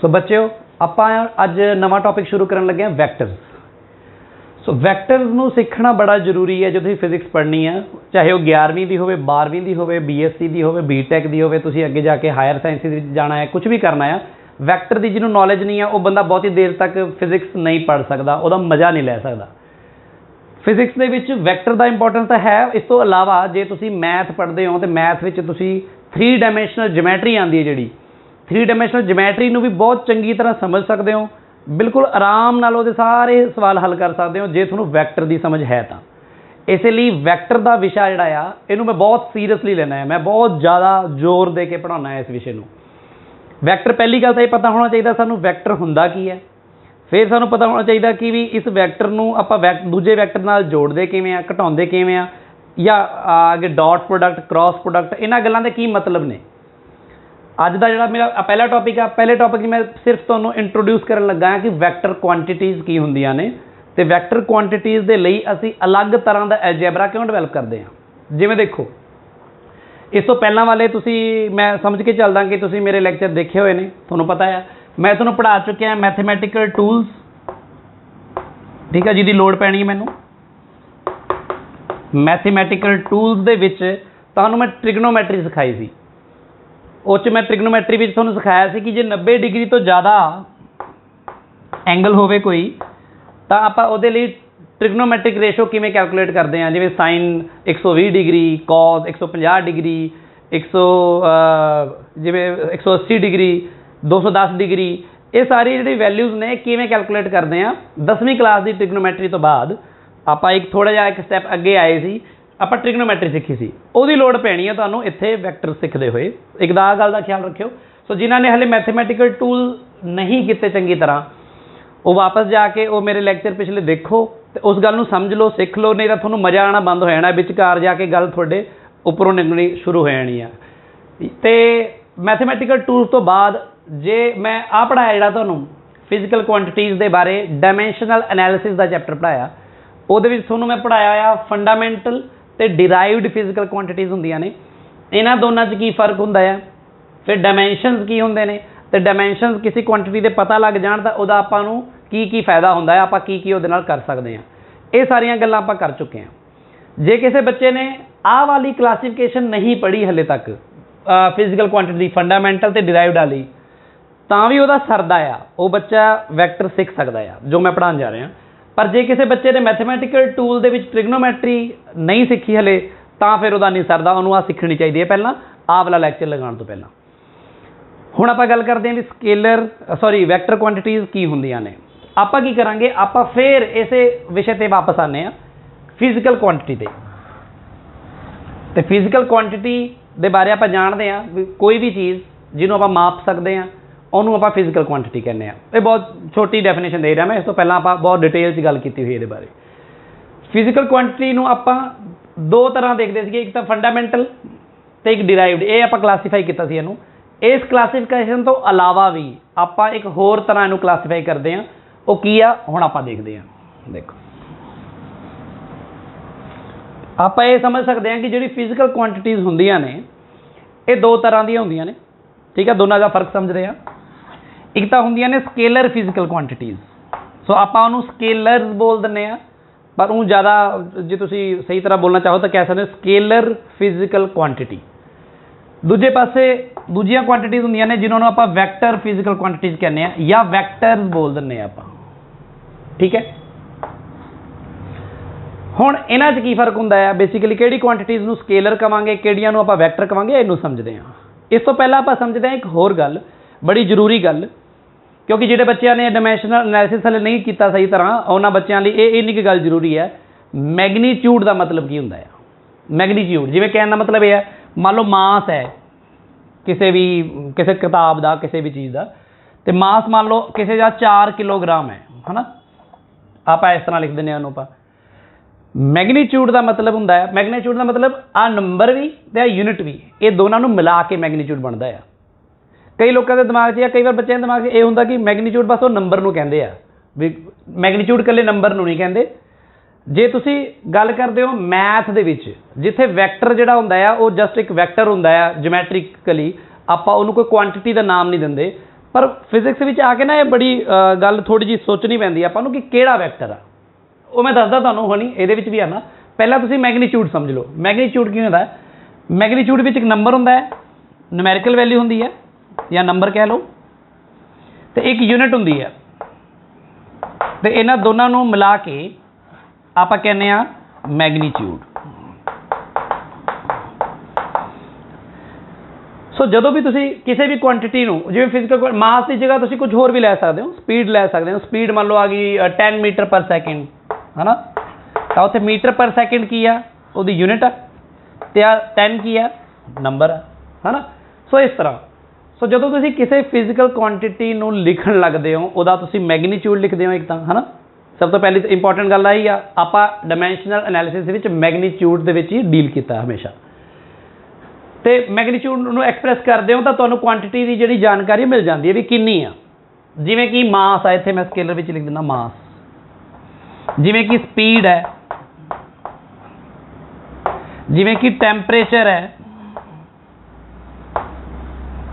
सो बच्चों ਆਪਾਂ ਅੱਜ ਨਵਾਂ ਟੌਪਿਕ ਸ਼ੁਰੂ ਕਰਨ ਲੱਗੇ ਹਾਂ ਵੈਕਟਰਸ। ਸੋ ਵੈਕਟਰਸ ਨੂੰ ਸਿੱਖਣਾ ਬੜਾ ਜ਼ਰੂਰੀ ਹੈ। ਜੇ ਤੁਸੀਂ ਫਿਜ਼ਿਕਸ ਪੜ੍ਹਨੀ ਹੈ, ਚਾਹੇ ਉਹ 11ਵੀਂ ਦੀ ਹੋਵੇ, 12ਵੀਂ ਦੀ ਹੋਵੇ, BSc ਦੀ ਹੋਵੇ, BTech ਦੀ ਹੋਵੇ, ਤੁਸੀਂ ਅੱਗੇ ਜਾ ਕੇ ਹਾਇਰ ਸਾਇੰਸਿਸ ਵਿੱਚ ਜਾਣਾ ਹੈ, ਕੁਝ ਵੀ ਕਰਨਾ ਆ, ਵੈਕਟਰ ਦੀ ਜਿਹਨੂੰ ਨੌਲੇਜ ਨਹੀਂ ਆ ਉਹ ਬੰਦਾ ਬਹੁਤੀ ਦੇਰ ਤੱਕ ਫਿਜ਼ਿਕਸ ਨਹੀਂ ਪੜ੍ਹ ਸਕਦਾ, ਉਹਦਾ ਮਜ਼ਾ ਨਹੀਂ ਲੈ ਸਕਦਾ। ਫਿਜ਼ਿਕਸ ਦੇ ਵਿੱਚ ਵੈਕਟਰ ਦਾ ਇੰਪੋਰਟੈਂਸ ਤਾਂ ਹੈ। ਇਸ ਤੋਂ ਇਲਾਵਾ ਜੇ ਤੁਸੀਂ ਮੈਥ ਪੜ੍ਹਦੇ ਹੋ ਤਾਂ ਮੈਥ ਵਿੱਚ ਤੁਸੀਂ 3 ਡਾਇਮੈਂਸ਼ਨਲ ਜਿਓਮੈਟਰੀ ਆਉਂਦੀ ਹੈ, ਜਿਹੜੀ 3 ਡਾਇਮੈਂਸ਼ਨਲ ਜਿਓਮੈਟਰੀ ਨੂੰ ਵੀ ਬਹੁਤ ਚੰਗੀ ਤਰ੍ਹਾਂ ਸਮਝ ਸਕਦੇ ਹੋ। ਬਿਲਕੁਲ ਆਰਾਮ ਨਾਲ ਉਹਦੇ ਸਾਰੇ ਸਵਾਲ ਹੱਲ ਕਰ ਸਕਦੇ ਹੋ ਜੇ ਤੁਹਾਨੂੰ ਵੈਕਟਰ ਦੀ ਸਮਝ ਹੈ ਤਾਂ। ਇਸੇ ਲਈ ਵੈਕਟਰ ਦਾ ਵਿਸ਼ਾ ਜਿਹੜਾ ਆ ਇਹਨੂੰ ਮੈਂ ਬਹੁਤ ਸੀਰੀਅਸਲੀ ਲੈਣਾ ਹੈ, ਮੈਂ ਬਹੁਤ ਜ਼ਿਆਦਾ ਜ਼ੋਰ ਦੇ ਕੇ ਪੜ੍ਹਾਉਣਾ ਹੈ ਇਸ ਵਿਸ਼ੇ ਨੂੰ। ਵੈਕਟਰ ਪਹਿਲੀ ਗੱਲ ਤਾਂ ਇਹ ਪਤਾ ਹੋਣਾ ਚਾਹੀਦਾ ਸਾਨੂੰ ਵੈਕਟਰ ਹੁੰਦਾ ਕੀ ਹੈ। ਫਿਰ ਸਾਨੂੰ ਪਤਾ ਹੋਣਾ ਚਾਹੀਦਾ ਕਿ ਵੀ ਇਸ ਵੈਕਟਰ ਨੂੰ ਆਪਾਂ ਦੂਜੇ ਵੈਕਟਰ ਨਾਲ ਜੋੜਦੇ ਕਿਵੇਂ ਆ, ਘਟਾਉਂਦੇ ਕਿਵੇਂ ਆ, ਜਾਂ ਅੱਗੇ ਡਾਟ ਪ੍ਰੋਡਕਟ, ਕ੍ਰਾਸ ਪ੍ਰੋਡਕਟ, ਇਹਨਾਂ ਗੱਲਾਂ ਦੇ ਕੀ ਮਤਲਬ ਨੇ। ਅੱਜ ਦਾ ਜਿਹੜਾ ਮੇਰਾ ਪਹਿਲਾ ਟੌਪਿਕ ਆ, ਪਹਿਲੇ ਟੌਪਿਕ 'ਚ ਮੈਂ ਸਿਰਫ ਤੁਹਾਨੂੰ ਇੰਟਰੋਡਿਊਸ ਕਰਨ ਲੱਗਾ ਹਾਂ ਕਿ ਵੈਕਟਰ ਕੁਆਂਟੀਟੀਜ਼ ਕੀ ਹੁੰਦੀਆਂ ਨੇ ਅਤੇ ਵੈਕਟਰ ਕੁਆਂਟੀਟੀਜ਼ ਦੇ ਲਈ ਅਸੀਂ ਅਲੱਗ ਤਰ੍ਹਾਂ ਦਾ ਐਲਜੈਬਰਾ ਕਿਉਂ ਡਿਵੈਲਪ ਕਰਦੇ ਹਾਂ। ਜਿਵੇਂ ਦੇਖੋ, ਇਸ ਤੋਂ ਪਹਿਲਾਂ ਵਾਲੇ ਤੁਸੀਂ, ਮੈਂ ਸਮਝ ਕੇ ਚੱਲਦਾ ਕਿ ਤੁਸੀਂ ਮੇਰੇ ਲੈਕਚਰ ਦੇਖੇ ਹੋਏ ਨੇ, ਤੁਹਾਨੂੰ ਪਤਾ ਆ ਮੈਂ ਤੁਹਾਨੂੰ ਪੜ੍ਹਾ ਚੁੱਕਿਆ ਮੈਥਮੈਟੀਕਲ ਟੂਲਸ, ਠੀਕ ਹੈ, ਜਿਹਦੀ ਲੋੜ ਪੈਣੀ ਹੈ ਮੈਨੂੰ। ਮੈਥਮੈਟੀਕਲ ਟੂਲਸ ਦੇ ਵਿੱਚ ਤੁਹਾਨੂੰ ਮੈਂ ਟ੍ਰਿਗਨੋਮੈਟਰੀ ਸਿਖਾਈ ਸੀ। ਉਹ 'ਚ ਮੈਂ ਟ੍ਰਿਗਨੋਮੈਟਰੀ ਵਿੱਚ ਤੁਹਾਨੂੰ ਸਿਖਾਇਆ ਸੀ ਕਿ ਜੇ 90 ਡਿਗਰੀ ਤੋਂ ਜ਼ਿਆਦਾ ਐਂਗਲ ਹੋਵੇ ਕੋਈ, ਤਾਂ ਆਪਾਂ ਉਹਦੇ ਲਈ ਟ੍ਰਿਗਨੋਮੈਟਰਿਕ ਰੇਸ਼ੋ ਕਿਵੇਂ ਕੈਲਕੂਲੇਟ ਕਰਦੇ ਹਾਂ। ਜਿਵੇਂ ਸਾਈਨ 120 ਡਿਗਰੀ, ਕੌਸ 150 ਡਿਗਰੀ, ਜਿਵੇਂ 180 ਡਿਗਰੀ, 210 ਡਿਗਰੀ, ਇਹ ਸਾਰੀ ਜਿਹੜੀ ਵੈਲਿਊਜ਼ ਨੇ ਕਿਵੇਂ ਕੈਲਕੂਲੇਟ ਕਰਦੇ ਹਾਂ। 10ਵੀਂ ਕਲਾਸ ਦੀ ਟ੍ਰਿਗਨੋਮੈਟਰੀ ਤੋਂ ਬਾਅਦ ਆਪਾਂ ਥੋੜ੍ਹਾ ਜਿਹਾ ਇੱਕ ਸਟੈਪ ਅੱਗੇ ਆਏ ਸੀ, ਆਪਾਂ ਟ੍ਰਿਗਨੋਮੈਟਰੀ ਸਿੱਖੀ ਸੀ। ਉਹਦੀ ਲੋੜ ਪੈਣੀ ਹੈ ਤੁਹਾਨੂੰ ਇੱਥੇ ਵੈਕਟਰ ਸਿੱਖਦੇ ਹੋਏ। ਇੱਕ ਤਾਂ ਆਹ ਗੱਲ ਦਾ ਖਿਆਲ ਰੱਖਿਓ। ਸੋ ਜਿਨ੍ਹਾਂ ਨੇ ਹਾਲੇ ਮੈਥਮੈਟੀਕਲ ਟੂਲ ਨਹੀਂ ਕੀਤੇ ਚੰਗੀ ਤਰ੍ਹਾਂ, ਉਹ ਵਾਪਸ ਜਾ ਕੇ ਉਹ ਮੇਰੇ ਲੈਕਚਰ ਪਿਛਲੇ ਦੇਖੋ ਅਤੇ ਉਸ ਗੱਲ ਨੂੰ ਸਮਝ ਲਓ, ਸਿੱਖ ਲਓ, ਨਹੀਂ ਤਾਂ ਤੁਹਾਨੂੰ ਮਜ਼ਾ ਆਉਣਾ ਬੰਦ ਹੋ ਜਾਣਾ, ਵਿਚਕਾਰ ਜਾ ਕੇ ਗੱਲ ਤੁਹਾਡੇ ਉੱਪਰੋਂ ਨਿਕਲਣੀ ਸ਼ੁਰੂ ਹੋ ਜਾਣੀ ਆ। ਅਤੇ ਮੈਥਮੈਟੀਕਲ ਟੂਲਸ ਤੋਂ ਬਾਅਦ ਜੇ ਮੈਂ ਆਹ ਪੜ੍ਹਾਇਆ ਜਿਹੜਾ ਤੁਹਾਨੂੰ ਫਿਜ਼ੀਕਲ ਕੁਆਂਟੀਟੀਜ਼ ਦੇ ਬਾਰੇ, ਡਾਇਮੈਂਸ਼ਨਲ ਐਨਾਲਿਸਿਸ ਦਾ ਚੈਪਟਰ ਪੜ੍ਹਾਇਆ, ਉਹਦੇ ਵਿੱਚ ਤੁਹਾਨੂੰ ਮੈਂ ਪੜ੍ਹਾਇਆ ਆ ਫੰਡਾਮੈਂਟਲ ਅਤੇ ਡਿਰਾਈਵਡ ਫਿਜ਼ੀਕਲ ਕੁਆਂਟੀਟੀਜ਼ ਹੁੰਦੀਆਂ ਨੇ, ਇਹਨਾਂ ਦੋਨਾਂ 'ਚ ਕੀ ਫਰਕ ਹੁੰਦਾ ਆ। ਫਿਰ ਡਾਇਮੈਂਸ਼ਨਸ ਕੀ ਹੁੰਦੇ ਨੇ, ਅਤੇ ਡਾਇਮੈਂਸ਼ਨਸ ਕਿਸੇ ਕੁਆਂਟੀਟੀ ਦੇ ਪਤਾ ਲੱਗ ਜਾਣ ਤਾਂ ਉਹਦਾ ਆਪਾਂ ਨੂੰ ਕੀ ਫਾਇਦਾ ਹੁੰਦਾ ਹੈ, ਆਪਾਂ ਕੀ ਉਹਦੇ ਨਾਲ ਕਰ ਸਕਦੇ ਹਾਂ। ਇਹ ਸਾਰੀਆਂ ਗੱਲਾਂ ਆਪਾਂ ਕਰ ਚੁੱਕੇ ਹਾਂ। ਜੇ ਕਿਸੇ ਬੱਚੇ ਨੇ ਆਹ ਵਾਲੀ ਕਲਾਸੀਫਿਕੇਸ਼ਨ ਨਹੀਂ ਪੜ੍ਹੀ ਹਾਲੇ ਤੱਕ ਫਿਜ਼ੀਕਲ ਕੁਆਂਟੀਟੀ ਫੰਡਾਮੈਂਟਲ ਅਤੇ ਡਿਰਾਈਵਡ ਵਾਲੀ, ਤਾਂ ਵੀ ਉਹਦਾ ਸਰਦਾ ਆ, ਉਹ ਬੱਚਾ ਵੈਕਟਰ ਸਿੱਖ ਸਕਦਾ ਆ ਜੋ ਮੈਂ ਪੜ੍ਹਾਉਣ ਜਾ ਰਿਹਾ। ਪਰ ਜੇ ਕਿਸੇ ਬੱਚੇ ਨੇ ਮੈਥਮੈਟੀਕਲ ਟੂਲ ਦੇ ਵਿੱਚ ਟ੍ਰਿਗਨੋਮੈਟਰੀ ਨਹੀਂ ਸਿੱਖੀ ਹਲੇ, ਤਾਂ ਫਿਰ ਉਹਦਾ ਨਹੀਂ ਸਰਦਾ, ਉਹਨੂੰ ਆਹ ਸਿੱਖਣੀ ਚਾਹੀਦੀ ਹੈ ਪਹਿਲਾਂ, ਆਹ ਵਾਲਾ ਲੈਕਚਰ ਲਗਾਉਣ ਤੋਂ ਪਹਿਲਾਂ। ਹੁਣ ਆਪਾਂ ਗੱਲ ਕਰਦੇ ਹਾਂ ਵੀ ਵੈਕਟਰ ਕੁਆਂਟੀਟੀਜ਼ ਕੀ ਹੁੰਦੀਆਂ ਨੇ। ਆਪਾਂ ਕੀ ਕਰਾਂਗੇ, ਆਪਾਂ ਫਿਰ ਇਸੇ ਵਿਸ਼ੇ 'ਤੇ ਵਾਪਸ ਆਉਂਦੇ ਹਾਂ, ਫਿਜ਼ੀਕਲ ਕੁਆਂਟੀਟੀ 'ਤੇ। ਅਤੇ ਫਿਜ਼ੀਕਲ ਕੁਆਂਟੀਟੀ ਦੇ ਬਾਰੇ ਆਪਾਂ ਜਾਣਦੇ ਹਾਂ ਵੀ ਕੋਈ ਵੀ ਚੀਜ਼ ਜਿਹਨੂੰ ਆਪਾਂ ਮਾਪ ਸਕਦੇ ਹਾਂ ਉਹਨੂੰ ਆਪਾਂ ਫਿਜ਼ੀਕਲ ਕੁਆਂਟੀਟੀ ਕਹਿੰਦੇ ਹਾਂ। ਇਹ ਬਹੁਤ ਛੋਟੀ ਡੈਫੀਨੇਸ਼ਨ ਦੇ ਰਿਹਾ ਮੈਂ, ਇਸ ਤੋਂ ਪਹਿਲਾਂ ਆਪਾਂ ਬਹੁਤ ਡਿਟੇਲ 'ਚ ਗੱਲ ਕੀਤੀ ਹੋਈ ਇਹਦੇ ਬਾਰੇ। ਫਿਜ਼ੀਕਲ ਕੁਆਂਟੀਟੀ ਨੂੰ ਆਪਾਂ 2 ਤਰ੍ਹਾਂ ਦੇਖਦੇ ਸੀਗੇ, ਇੱਕ ਤਾਂ ਫੰਡਾਮੈਂਟਲ ਅਤੇ ਇੱਕ ਡਿਰਾਈਵਡ। ਇਹ ਆਪਾਂ ਕਲਾਸੀਫਾਈ ਕੀਤਾ ਸੀ ਇਹਨੂੰ। ਇਸ ਕਲਾਸੀਫਿਕੇਸ਼ਨ ਤੋਂ ਇਲਾਵਾ ਵੀ ਆਪਾਂ ਇੱਕ ਹੋਰ ਤਰ੍ਹਾਂ ਇਹਨੂੰ ਕਲਾਸੀਫਾਈ ਕਰਦੇ ਹਾਂ, ਉਹ ਕੀ ਆ ਹੁਣ ਆਪਾਂ ਦੇਖਦੇ ਹਾਂ। ਦੇਖੋ, ਆਪਾਂ ਇਹ ਸਮਝ ਸਕਦੇ ਹਾਂ ਕਿ ਜਿਹੜੀ ਫਿਜ਼ੀਕਲ ਕੁਆਂਟੀਟੀਜ਼ ਹੁੰਦੀਆਂ ਨੇ ਇਹ 2 ਤਰ੍ਹਾਂ ਦੀਆਂ ਹੁੰਦੀਆਂ ਨੇ, ਠੀਕ ਹੈ। ਦੋਨਾਂ ਦਾ ਫਰਕ ਸਮਝਦੇ ਹਾਂ। ਇੱਕ ਤਾਂ ਹੁੰਦੀਆਂ ਨੇ ਸਕੇਲਰ ਫਿਜ਼ੀਕਲ ਕੁਆਂਟੀਟੀਜ਼, ਸੋ ਆਪਾਂ ਉਹਨੂੰ ਸਕੇਲਰਸ ਬੋਲ ਦਿੰਦੇ ਹਾਂ, ਪਰ ਉਹ ਜ਼ਿਆਦਾ ਜੇ ਤੁਸੀਂ ਸਹੀ ਤਰ੍ਹਾਂ ਬੋਲਣਾ ਚਾਹੋ ਤਾਂ ਕਹਿ ਸਕਦੇ ਹੋ ਸਕੇਲਰ ਫਿਜ਼ੀਕਲ ਕੁਆਂਟੀਟੀ। ਦੂਜੇ ਪਾਸੇ ਦੂਜੀਆਂ ਕੁਆਂਟੀਟੀਜ਼ ਹੁੰਦੀਆਂ ਨੇ ਜਿਹਨਾਂ ਨੂੰ ਆਪਾਂ ਵੈਕਟਰ ਫਿਜ਼ੀਕਲ ਕੁਆਂਟੀਟੀਜ਼ ਕਹਿੰਦੇ ਹਾਂ, ਜਾਂ ਵੈਕਟਰਸ ਬੋਲ ਦਿੰਦੇ ਹਾਂ ਆਪਾਂ, ਠੀਕ ਹੈ। ਹੁਣ ਇਹਨਾਂ 'ਚ ਕੀ ਫਰਕ ਹੁੰਦਾ ਹੈ, ਬੇਸਿਕਲੀ ਕਿਹੜੀ ਕੁਆਂਟੀਟੀਜ਼ ਨੂੰ ਸਕੇਲਰ ਕਹਾਂਗੇ, ਕਿਹੜੀਆਂ ਨੂੰ ਆਪਾਂ ਵੈਕਟਰ ਕਹਾਂਗੇ, ਇਹਨੂੰ ਸਮਝਦੇ ਹਾਂ। ਇਸ ਤੋਂ ਪਹਿਲਾਂ ਆਪਾਂ ਸਮਝਦੇ ਹਾਂ ਇੱਕ ਹੋਰ ਗੱਲ, ਬੜੀ ਜ਼ਰੂਰੀ ਗੱਲ, ਕਿਉਂਕਿ ਜਿਹੜੇ ਬੱਚਿਆਂ ਨੇ ਡਾਇਮੈਂਸ਼ਨਲ ਐਨਾਲਿਸਿਸ ਹਲੇ ਨਹੀਂ ਕੀਤਾ ਸਹੀ ਤਰ੍ਹਾਂ, ਉਹਨਾਂ ਬੱਚਿਆਂ ਲਈ ਇਹ ਇੰਨੀ ਕੁ ਗੱਲ ਜ਼ਰੂਰੀ ਹੈ। ਮੈਗਨੀਚਿਊਡ ਦਾ ਮਤਲਬ ਕੀ ਹੁੰਦਾ ਹੈ। ਮੈਗਨੀਚਿਊਡ ਜਿਵੇਂ ਕਹਿਣ ਦਾ ਮਤਲਬ ਇਹ ਹੈ, ਮੰਨ ਲਓ ਮਾਸ ਹੈ ਕਿਸੇ ਕਿਤਾਬ ਦਾ, ਕਿਸੇ ਵੀ ਚੀਜ਼ ਦਾ, ਅਤੇ ਮਾਸ ਮੰਨ ਲਓ ਕਿਸੇ ਦਾ 4 ਕਿਲੋਗ੍ਰਾਮ ਹੈ ਨਾ, ਆਪਾਂ ਇਸ ਤਰ੍ਹਾਂ ਲਿਖ ਦਿੰਦੇ ਹਾਂ ਉਹਨੂੰ ਆਪਾਂ। ਮੈਗਨੀਚਿਊਡ ਦਾ ਮਤਲਬ ਹੁੰਦਾ ਹੈ, ਮੈਗਨੀਚਿਊਡ ਦਾ ਮਤਲਬ ਆਹ ਨੰਬਰ ਵੀ ਅਤੇ ਆਹ ਯੂਨਿਟ ਵੀ, ਇਹ ਦੋਨਾਂ ਨੂੰ ਮਿਲਾ ਕੇ ਮੈਗਨੀਚਿਊਡ ਬਣਦਾ ਆ। ਕਈ ਲੋਕਾਂ ਦੇ ਦਿਮਾਗ 'ਚ ਜਾਂ ਕਈ ਵਾਰ ਬੱਚਿਆਂ ਦੇ ਦਿਮਾਗ 'ਚ ਇਹ ਹੁੰਦਾ ਕਿ ਮੈਗਨੀਚਿਊਡ ਬਸ ਉਹ ਨੰਬਰ ਨੂੰ ਕਹਿੰਦੇ ਆ, ਵੀ ਮੈਗਨੀਚਿਊਡ ਇਕੱਲੇ ਨੰਬਰ ਨੂੰ ਨਹੀਂ ਕਹਿੰਦੇ। ਜੇ ਤੁਸੀਂ ਗੱਲ ਕਰਦੇ ਹੋ ਮੈਥ ਦੇ ਵਿੱਚ, ਜਿੱਥੇ ਵੈਕਟਰ ਜਿਹੜਾ ਹੁੰਦਾ ਆ ਉਹ ਜਸਟ ਇੱਕ ਵੈਕਟਰ ਹੁੰਦਾ ਆ ਜਿਓਮੈਟ੍ਰਿਕਲੀ, ਆਪਾਂ ਉਹਨੂੰ ਕੋਈ ਕੁਆਂਟਿਟੀ ਦਾ ਨਾਮ ਨਹੀਂ ਦਿੰਦੇ, पर फिजिक्स में आके ना ये बड़ी गल थोड़ी जी सोचनी पैंदी आपां नूं कि किहड़ा वैक्टर आ। वो मैं दसदा तुहानूं हुणी इहदे विच भी आना। पहला तुसीं मैगनीट्यूड समझ लो। मैगनीट्यूड की होंदा है? मैगनीट्यूड विच एक नंबर होंदा है, न्यूमैरिकल वैल्यू होंदी है या नंबर कह लो, तो एक यूनिट होंदी है, तो इन्हां दोनों नूं मिला के आपां कहने आ मैगनीट्यूड। सो जदों भी तुसीं किसी भी क्वांटिटी नूं, जिवें फिजिकल मास की जगह तुसीं कुछ होर भी लै सकदे हो, स्पीड लै सकदे हो। स्पीड मान लो आ गई 10 मीटर पर सैकेंड, है ना, तो उत्थे मीटर पर सैकेंड की आ, उहदी यूनिट आ, ते 10 की आ, नंबर है ना। सो इस तरह सो जो तुसीं किसी फिजिकल क्वांटिटी नूं लिखण लगदे हो उहदा तुसीं मैगनीट्यूड लिखदे हो एक तां, है ना। सब तो पहली इंपॉर्टेंट गल आई आ, आपां डायमैंशनल एनालिसिस दे विच मैगनीट्यूड दे विच ही डील कीता हमेशा। तो मैगनीट्यूड नूं एक्सप्रैस करदे हो तो तुहानूं क्वांटिटी की जिहड़ी जानकारी मिल जाती है भी किन्नी आ। जिवें कि मास है, इत्थे मैं स्केलर विच लिख दिंदा मास, जिवें कि स्पीड है, जिवें कि टैंपरेचर है,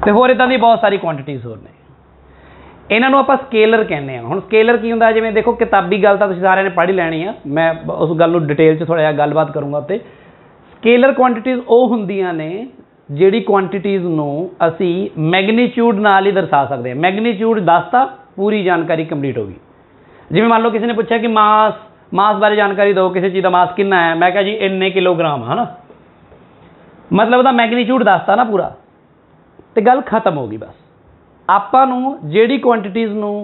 तो होर इदां दी बहुत सारी क्वांटिटीज़ होर ने। इन्हां नूं आपां स्केलर कहने हुण स्केलर की हुंदा, जिवें देखो किताबी गल तां तुसीं सारिआं ने पढ़ ही लैणी आ, मैं उस गल नूं डिटेल च थोड़ा जिहा गलबात करूँगा उत्ते। स्केलर क्वांटिटीज़ वो हुंदियां ने जिहड़ी क्वांटिटीज़ नूं असीं मैगनीट्यूड नाल ही दर्शा सकदे हां। मैगनीट्यूड दसता पूरी जानकारी कंप्लीट होगी। जिवें मान लो किसी ने पूछा कि मास बारे जानकारी दो, किसी चीज़ का मास कितना है, मैं कहा जी इन्ने किलोग्राम, है ना, मतलब ਉਹਦਾ मैगनीट्यूड दसता ना पूरा, तो गल खत्म हो गई। बस ਆਪਾਂ ਨੂੰ ਜਿਹੜੀ ਕੁਆਂਟੀਟੀਜ਼ ਨੂੰ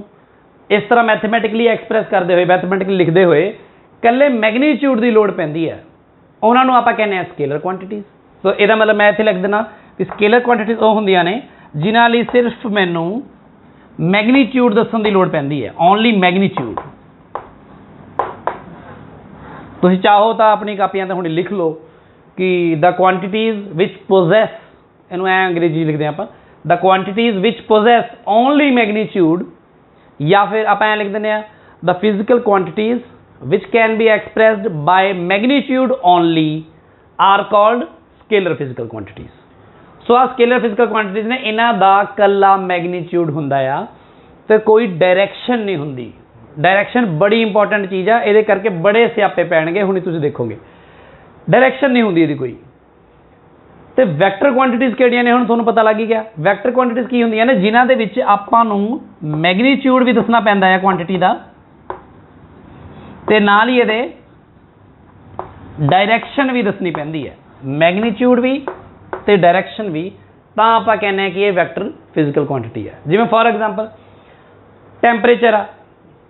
ਇਸ ਤਰ੍ਹਾਂ ਮੈਥਮੈਟਿਕਲੀ ਐਕਸਪ੍ਰੈਸ ਕਰਦੇ ਹੋਏ, ਮੈਥਮੈਟਿਕਲੀ ਲਿਖਦੇ ਹੋਏ ਇਕੱਲੇ ਮੈਗਨੀਟਿਊਡ ਦੀ ਲੋੜ ਪੈਂਦੀ ਹੈ, ਉਹਨਾਂ ਨੂੰ ਆਪਾਂ ਕਹਿੰਦੇ ਆ ਸਕੇਲਰ ਕੁਆਂਟੀਟੀਜ਼। ਸੋ ਇਹਦਾ ਮਤਲਬ ਮੈਂ ਇੱਥੇ ਲਿਖ ਦੇਣਾ ਕਿ ਸਕੇਲਰ ਕੁਆਂਟੀਟੀਜ਼ ਉਹ ਹੁੰਦੀਆਂ ਨੇ ਜਿਨ੍ਹਾਂ ਲਈ ਸਿਰਫ ਮੈਨੂੰ ਮੈਗਨੀਟਿਊਡ ਦੱਸਣ ਦੀ ਲੋੜ ਪੈਂਦੀ ਹੈ, ਓਨਲੀ ਮੈਗਨੀਟਿਊਡ। ਤੁਸੀਂ ਚਾਹੋ ਤਾਂ ਆਪਣੀ ਕਾਪੀਆਂ 'ਤੇ ਹੁਣ ਲਿਖ ਲਓ ਕਿ ਦ ਕੁਆਂਟੀਟੀਜ਼ ਵਿਚ ਪੋਜ਼ੈਸ, ਇਹਨੂੰ ਐ ਅੰਗਰੇਜ਼ੀ ਲਿਖਦੇ ਆਪਾਂ, ਦ ਕੁਆਂਟੀਟੀਜ਼ ਵਿਚ ਪੋਜ਼ੈਸ ਓਨਲੀ ਮੈਗਨੀਟਿਊਡ, ਜਾਂ ਫਿਰ ਆਪਾਂ ਐਂ ਲਿਖ ਦਿੰਦੇ ਆ the physical quantities which can be expressed by magnitude only are called scalar physical quantities। So ah scalar physical quantities ने इन्हां दा कल्ला मैगनीट्यूड हुंदा आ ते कोई डायरैक्शन नहीं हुंदी। डायरैक्शन बड़ी इंपॉर्टेंट चीज़ आ, इहदे करके बड़े स्यापे पैणगे, हुणे तुसीं देखोगे डायरैक्शन नहीं हुंदी इहदी कोई। ते वैक्टर क्वांटिटीज़ किहड़ियां ने, हुण तुहानूं पता लग ही गया। वैक्टर क्वांटिटीज़ की हुंदियां ने जिन्हां दे विच आपां नूं मैगनीट्यूड भी दसना पैंदा है क्वांटिटी दा, ते नाल ही ये डायरैक्शन भी दसनी पैंदी है, मैगनीट्यूड भी ते डायरैक्शन भी, तां आपां कहने कि ये वैक्टर फिजिकल क्वांटिटी है। जिवें फॉर एग्जांपल टैंपरेचर आ,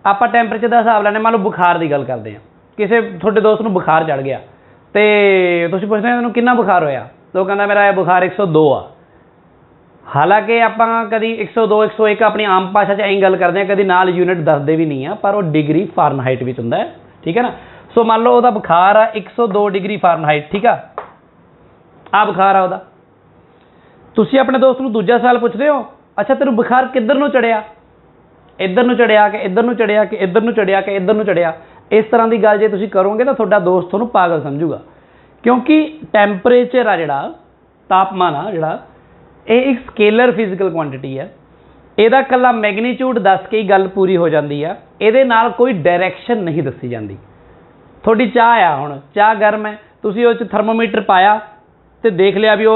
आपां टैंपरेचर का हिसाब लैने, मान लो बुखार की गल करते हैं, किसी थोड़े दोस्त नूं बुखार चढ़ गया तो तुसीं पुछदे तैनूं किन्ना बुखार होया, तो कहंदा मेरा बुखार 102 आ। हालांकि आपां कभी 102 101 अपनी आम भाषा च ऐं गल करते हैं, कभी नाल यूनिट दसदे भी नहीं आ, पर वो डिग्री फारनहाइट विच हुंदा है, ठीक है ना। सो मान लो उसदा बुखार आ 102 डिग्री फारनहाइट, ठीक आ बुखार आ उसदा। तुसीं अपने दोस्त नूं दूजा सवाल पुछदे हो, अच्छा तेनूं बुखार किधर नूं चढ़िया, इधर नूं चढ़िया कि इधर नूं चढ़िया कि इधर नूं चढ़िया कि इधर नूं चढ़िया। इस तरह की गल जे तुसीं करोगे तो तुहाडा दोस्त तुहानूं पागल समझूगा, क्योंकि टैंपरेचर आ जिहड़ा, तापमान आ जिहड़ा, ये एक स्केलर फिजिकल क्वांटिटी है। ਇਹਦਾ ਕੱਲਾ मैगनीट्यूड दस के ही गल पूरी हो जाती है, ਇਹਦੇ ਨਾਲ कोई डायरैक्शन नहीं दसी जाती। थोड़ी चाह आ, हुण चाह गर्म है, तुसीं उह 'च थर्मोमीटर पाया तो देख लिया भी वो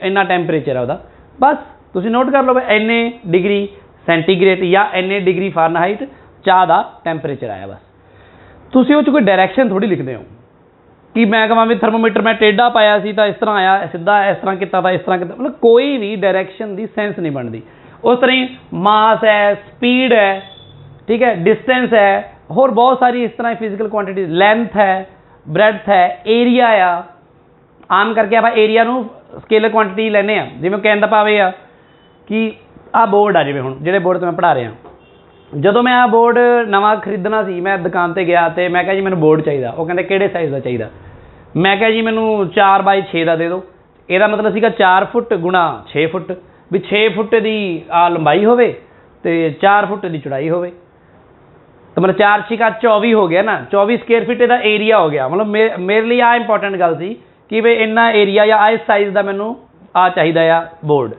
इन्ना टैंपरेचर है उसदा, बस तुसीं नोट कर लो भी इन्ने डिग्री सेंटीग्रेड या इन्ने डिग्री फारनहाइट चाह का टैंपरेचर आया। बस तुसीं उह 'च कोई डायरैक्शन थोड़ी लिखते हो कि मैं कਹਾਂ भी थर्मोमीटर मैं टेढ़ा पाया सी तो इस तरह आया, सीधा इस तरह किया था, इस तरह किया, मतलब कोई भी डायरैक्शन की सेंस नहीं बनती। उस तरह ही मास है, स्पीड है, ठीक है, डिस्टेंस है, होर बहुत सारी इस तरह फिजिकल क्वांटिटीज, लेंथ है, ब्रैड्थ है, एरिया आ। आम करके आप एरिया नूं स्केलर क्वांटिटी लैने, जिवें कहण दा भाव इह आ कि आ बोर्ड आ, जिवें हुण जिहड़े बोर्ड ते मैं पढ़ा रहा, ਜਦੋਂ मैं आ बोर्ड नवा खरीदना सी, मैं दुकान पर गया तो मैं कहा जी मैनूं बोर्ड चाहिए, वो कहते किहड़े साइज़ का चाहिए, मैं कहा जी मैनूं 4x6 का दे दो। ਇਹਦਾ मतलब ਸੀਗਾ 4 फुट गुणा 6 फुट, भी 6 फुट की आ लंबाई होवे ते 4 फुट की चौड़ाई होवे, तो मतलब 4 6 24 हो गया ना, 24 स्क्वेयर फीट का एरिया हो गया। मतलब मेरे लिए आ इंपॉर्टेंट गल सी कि भाई इन्ना एरिया या इस साइज़ का मैनूं आ चाहिए आ बोर्ड।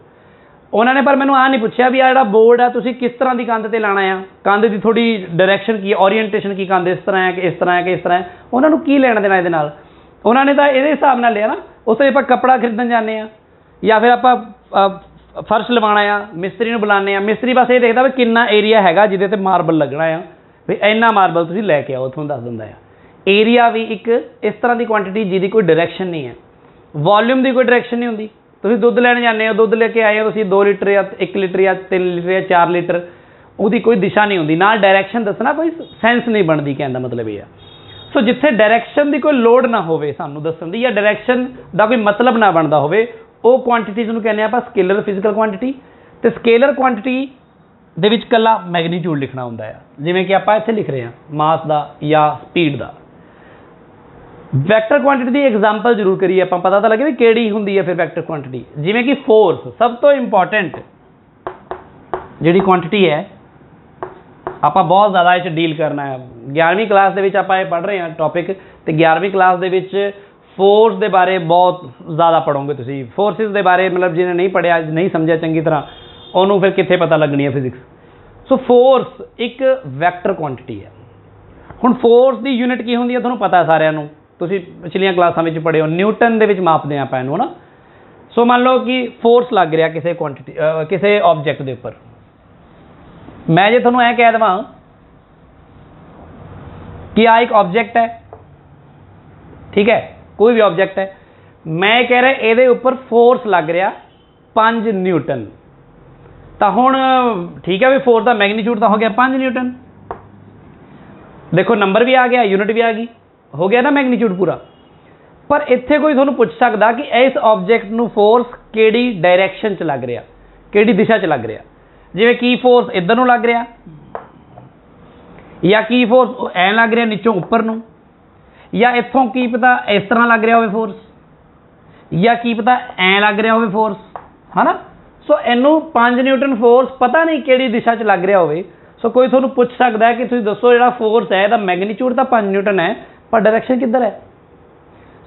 उन्होंने पर मैंने आ नहीं पूछा भी आ बोर्ड है तुसी किस तरह की कंध से लाना है, कंध की थोड़ी डायरैक्शन की ओरीएंटेशन की, कंध इस तरह है कि इस तरह है कि इस तरह है, उन्होंने की लेना देना ये, उन्होंने तो ये हिसाब न लिया ना। उस आप कपड़ा खरीदन जाने या फिर आप फर्श लवाना आ, मिस्त्री बुलाने आ, मिस्त्री बस ये देखता भी कितना एरिया है जिदे मार्बल लगना है, भी इन्ना मार्बल तुम लैके आओ उतों दस दिंदा है। एरिया भी एक इस तरह की क्वांटिटी जिहदी कोई डायरैक्शन नहीं है, वॉल्यूम की कोई डायरैक्शन नहीं होंगी। तुम दुध लैन जाने हो, दुध लेके आए हो, 2 लीटर या 1 लीटर या 3 लीटर या 4 लीटर, उसकी कोई दिशा नहीं होंगी, ना डायरैक्शन दसना कोई सेंस नहीं बनती, कहने का मतलब ये है। सो जिथे डायरैक्शन की कोई लोड़ ना हो सानू दसन दी, या डायरैक्शन का कोई मतलब ना बनता हो, वो क्वांटिटीज़ नूं कहने आप स्केलर फिजिकल क्वांटिटी। तो स्केलर क्वांटिटी दे विच कल्ला मैगनीट्यूड लिखना होंदा है, जिवें कि आपां इत्थे लिख रहे हैं मास का या स्पीड का। वैक्टर क्वांटिटी की एग्जाम्पल जरूर करिए, आप पता तो लगे भी किहड़ी हुंदी है फिर वैक्टर क्वांटिटी। जिवें कि फोर्स सब तो इंपॉर्टेंट जिहड़ी क्वांटिटी है, आप बहुत ज़्यादा इस डील करना है। 11वीं क्लास के आप पढ़ रहे हैं टॉपिक, तो 11वीं क्लास के फोर्स के बारे बहुत ज़्यादा पढ़ोगे तुम। फोर्सिस के बारे मतलब जिन्हें नहीं पढ़िया, नहीं समझा चंगी तरह, उन्होंने फिर कितने पता लगनी है फिजिक्स। सो फोर्स एक वैक्टर क्वांटिटी है। हुण फोर्स की यूनिट की होंदी है तुहानूं पता सारिਆਂ ਨੂੰ, तुसीं पिछलियां क्लासां विच पढ़े हो, न्यूटन दे विच मापदे आं आपां इहनूं ना। सो मान लो कि फोर्स लग रहा किसी क्वांटिटी किसी ऑब्जेक्ट के उपर, मैं जे तुहानूं ऐ कह देवां कि आ एक ऑब्जेक्ट है, ठीक है, कोई भी ऑब्जेक्ट है, मैं कह रहा ये उपर फोर्स लग रहा 5 न्यूटन, तो हुण ठीक है भी फोर्स का मैगनीट्यूड तो हो गया 5 न्यूटन। देखो नंबर भी आ गया, यूनिट भी आ गई, हो गया ना मैगनीट्यूड पूरा। पर इत्थे कोई तुहानूं पुछ सकदा कि इस ऑब्जेक्ट नूं फोर्स किहड़ी डायरैक्शन च लग रहा, किहड़ी दिशा च लग रहा। जिवें की फोर्स इधर नूं लग रहा, या की फोर्स ऐ लग रहा नीचों उपर नूं, या इत्थों की पता इस तरह लग रहा हो फोर्स, या की पता ऐ लग रहा हो फोर्स, है ना। सो इनू 5 न्यूटन फोर्स पता नहीं किहड़ी दिशा च लग रहा हो। सो कोई तुहानूं पुछ सकदा है कि तुसीं दसो जिहड़ा फोर्स है इहदा मैगनीट्यूड तो 5 न्यूटन है, पर डायरैक्शन किधर है।